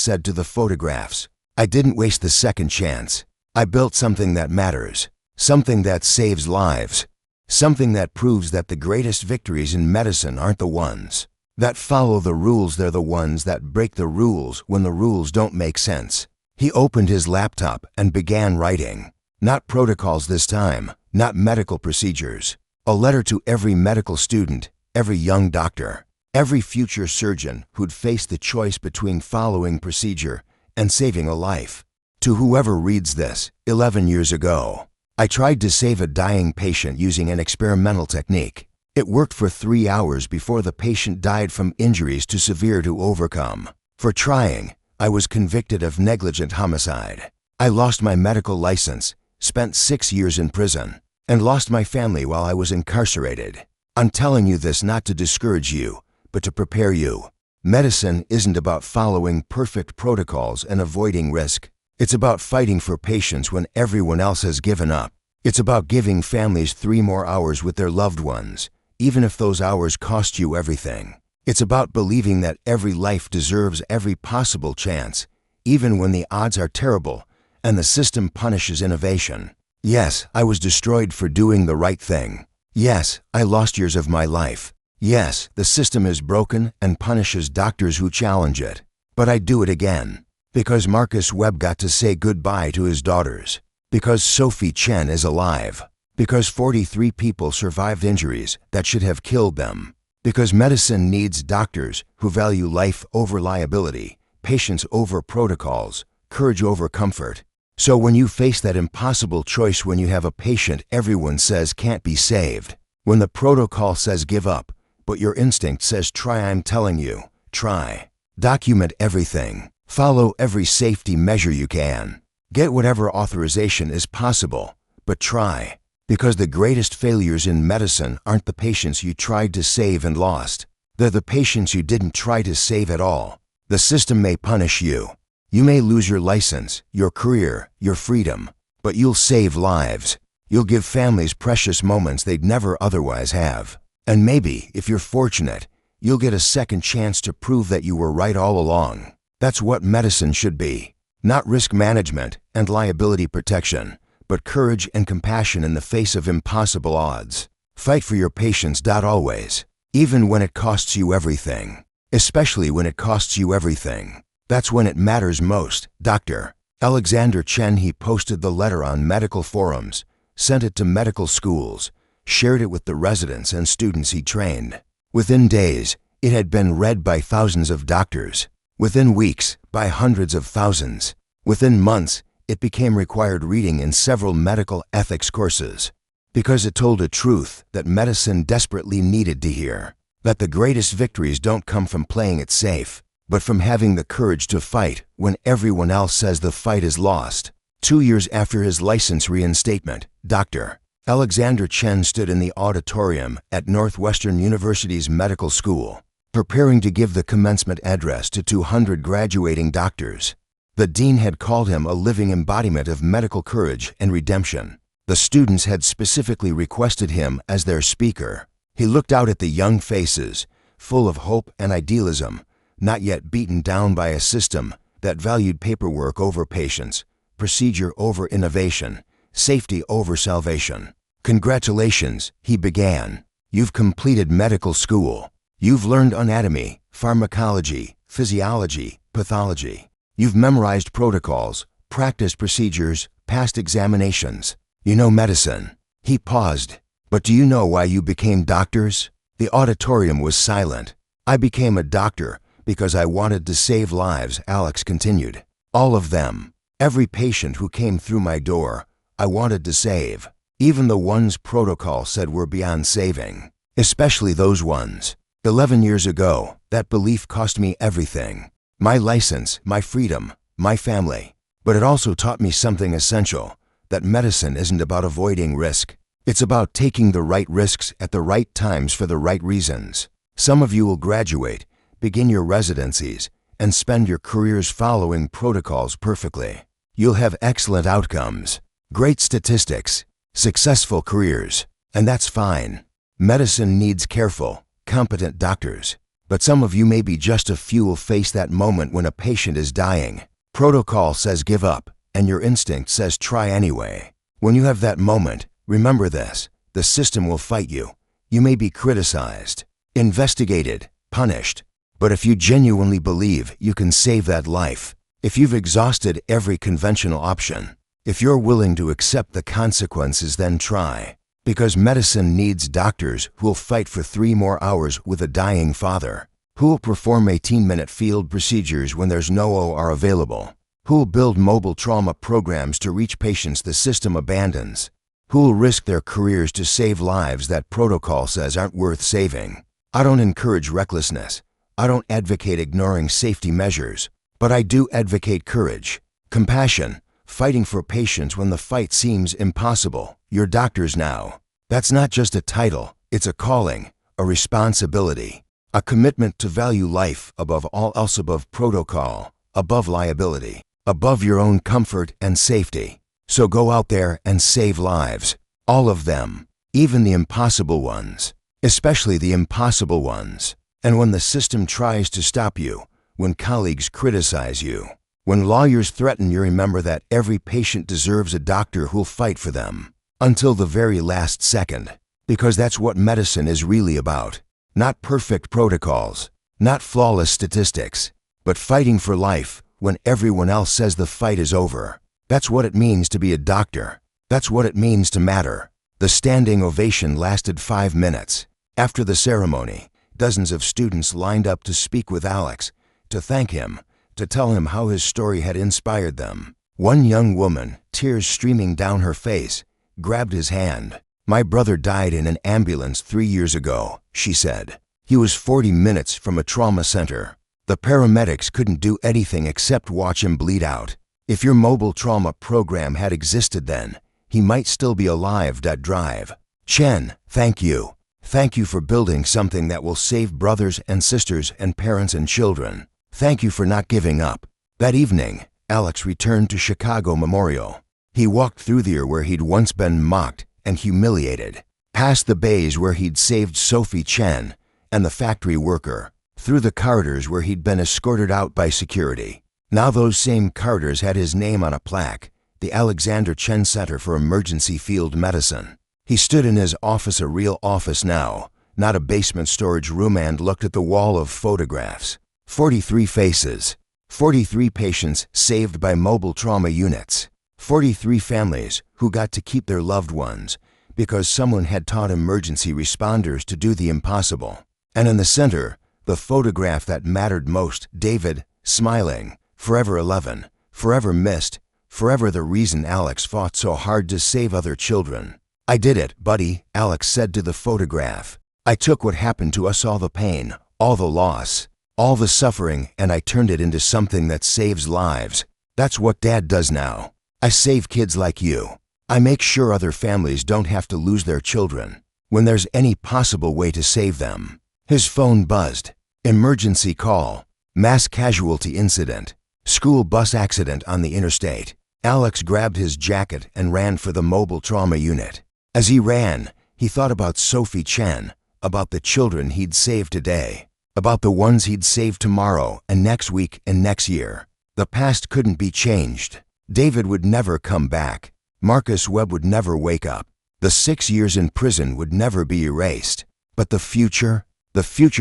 said to the photographs. "I didn't waste the second chance. I built something that matters, something that saves lives, something that proves that the greatest victories in medicine aren't the ones that follow the rules, they're the ones that break the rules when the rules don't make sense." He opened his laptop and began writing. Not protocols this time, not medical procedures. A letter to every medical student, every young doctor, every future surgeon who'd face the choice between following procedure and saving a life. To whoever reads this, 11 years ago, I tried to save a dying patient using an experimental technique. It worked for 3 hours before the patient died from injuries too severe to overcome. For trying, I was convicted of negligent homicide. I lost my medical license, spent 6 years in prison, and lost my family while I was incarcerated. I'm telling you this not to discourage you, but to prepare you. Medicine isn't about following perfect protocols and avoiding risk. It's about fighting for patients when everyone else has given up. It's about giving families 3 more hours with their loved ones, even if those hours cost you everything. It's about believing that every life deserves every possible chance, even when the odds are terrible and the system punishes innovation. Yes, I was destroyed for doing the right thing. Yes, I lost years of my life. Yes, the system is broken and punishes doctors who challenge it. But I'd do it again. Because Marcus Webb got to say goodbye to his daughters. Because Sophie Chen is alive. Because 43 people survived injuries that should have killed them. Because medicine needs doctors who value life over liability, patience over protocols, courage over comfort. So when you face that impossible choice, when you have a patient everyone says can't be saved, when the protocol says give up, but your instinct says try, I'm telling you, try. Document everything. Follow every safety measure you can. Get whatever authorization is possible, but try. Because the greatest failures in medicine aren't the patients you tried to save and lost. They're the patients you didn't try to save at all. The system may punish you. You may lose your license, your career, your freedom, but you'll save lives. You'll give families precious moments they'd never otherwise have. And maybe, if you're fortunate, you'll get a second chance to prove that you were right all along. That's what medicine should be. Not risk management and liability protection, but courage and compassion in the face of impossible odds. Fight for your patients. Always. Even when it costs you everything. Especially when it costs you everything. That's when it matters most. Dr. Alexander Chen. He posted the letter on medical forums, sent it to medical schools, shared it with the residents and students he trained. Within days, it had been read by thousands of doctors. Within weeks, by hundreds of thousands. Within months, it became required reading in several medical ethics courses. Because it told a truth that medicine desperately needed to hear. That the greatest victories don't come from playing it safe, but from having the courage to fight when everyone else says the fight is lost. 2 years after his license reinstatement, Dr. Alexander Chen stood in the auditorium at Northwestern University's medical school, preparing to give the commencement address to 200 graduating doctors. The dean had called him a living embodiment of medical courage and redemption. The students had specifically requested him as their speaker. He looked out at the young faces, full of hope and idealism, not yet beaten down by a system that valued paperwork over patience, procedure over innovation, safety over salvation. Congratulations, he began. You've completed medical school. You've learned anatomy, pharmacology, physiology, pathology. You've memorized protocols, practiced procedures, passed examinations. You know medicine. He paused. But do you know why you became doctors? The auditorium was silent. I became a doctor because I wanted to save lives, Alex continued. All of them. Every patient who came through my door, I wanted to save. Even the ones protocol said were beyond saving. Especially those ones. 11 years ago, that belief cost me everything. My license, my freedom, my family. But it also taught me something essential, that medicine isn't about avoiding risk. It's about taking the right risks at the right times for the right reasons. Some of you will graduate, begin your residencies, and spend your careers following protocols perfectly. You'll have excellent outcomes, great statistics, successful careers, and that's fine. Medicine needs careful, competent doctors. But some of you may be just a few will face that moment when a patient is dying. Protocol says give up, and your instinct says try anyway. When you have that moment, remember this, the system will fight you. You may be criticized, investigated, punished. But if you genuinely believe you can save that life, if you've exhausted every conventional option, if you're willing to accept the consequences, then try. Because medicine needs doctors who'll fight for 3 more hours with a dying father, who'll perform 18-minute field procedures when there's no OR available, Who'll build mobile trauma programs to reach patients the system abandons? Who'll risk their careers to save lives that protocol says aren't worth saving? I don't encourage recklessness. I don't advocate ignoring safety measures. But I do advocate courage, compassion, fighting for patients when the fight seems impossible. You're doctors now. That's not just a title, it's a calling, a responsibility, a commitment to value life above all else, above protocol, above liability, above your own comfort and safety. So go out there and save lives, all of them, even the impossible ones, especially the impossible ones. And when the system tries to stop you, when colleagues criticize you, when lawyers threaten you, remember that every patient deserves a doctor who'll fight for them until the very last second, because that's what medicine is really about. Not perfect protocols, not flawless statistics, but fighting for life when everyone else says the fight is over. That's what it means to be a doctor. That's what it means to matter. The standing ovation lasted 5 minutes. After the ceremony, dozens of students lined up to speak with Alex, to thank him, to tell him how his story had inspired them. One young woman, tears streaming down her face, grabbed his hand. "My brother died in an ambulance 3 years ago," she said. "He was 40 minutes from a trauma center. The paramedics couldn't do anything except watch him bleed out. If your mobile trauma program had existed then, he might still be alive." Drive. Chen, thank you. Thank you for building something that will save brothers and sisters and parents and children. Thank you for not giving up. That evening, Alex returned to Chicago Memorial. He walked through there where he'd once been mocked and humiliated, past the bays where he'd saved Sophie Chen and the factory worker, through the corridors where he'd been escorted out by security. Now those same corridors had his name on a plaque, the Alexander Chen Center for Emergency Field Medicine. He stood in his office, a real office now, not a basement storage room, and looked at the wall of photographs. 43 faces, 43 patients saved by mobile trauma units, 43 families who got to keep their loved ones because someone had taught emergency responders to do the impossible. And in the center, the photograph that mattered most, David, smiling, forever 11, forever missed, forever the reason Alex fought so hard to save other children. "I did it, buddy," Alex said to the photograph. "I took what happened to us, all the pain, all the loss, all the suffering, and I turned it into something that saves lives. That's what Dad does now. I save kids like you. I make sure other families don't have to lose their children when there's any possible way to save them." His phone buzzed. Emergency call. Mass casualty incident. School bus accident on the interstate. Alex grabbed his jacket and ran for the mobile trauma unit. As he ran, he thought about Sophie Chen, about the children he'd saved today, about the ones he'd save tomorrow and next week and next year. The past couldn't be changed. David would never come back. Marcus Webb would never wake up. The 6 years in prison would never be erased. But the future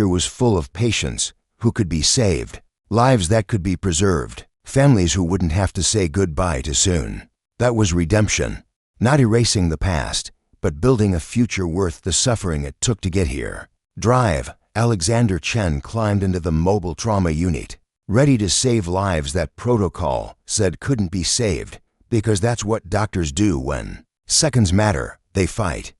was full of patients who could be saved, lives that could be preserved, families who wouldn't have to say goodbye too soon. That was redemption. Not erasing the past, but building a future worth the suffering it took to get here. Drive. Alexander Chen climbed into the mobile trauma unit, ready to save lives that protocol said couldn't be saved, because that's what doctors do when seconds matter. They fight.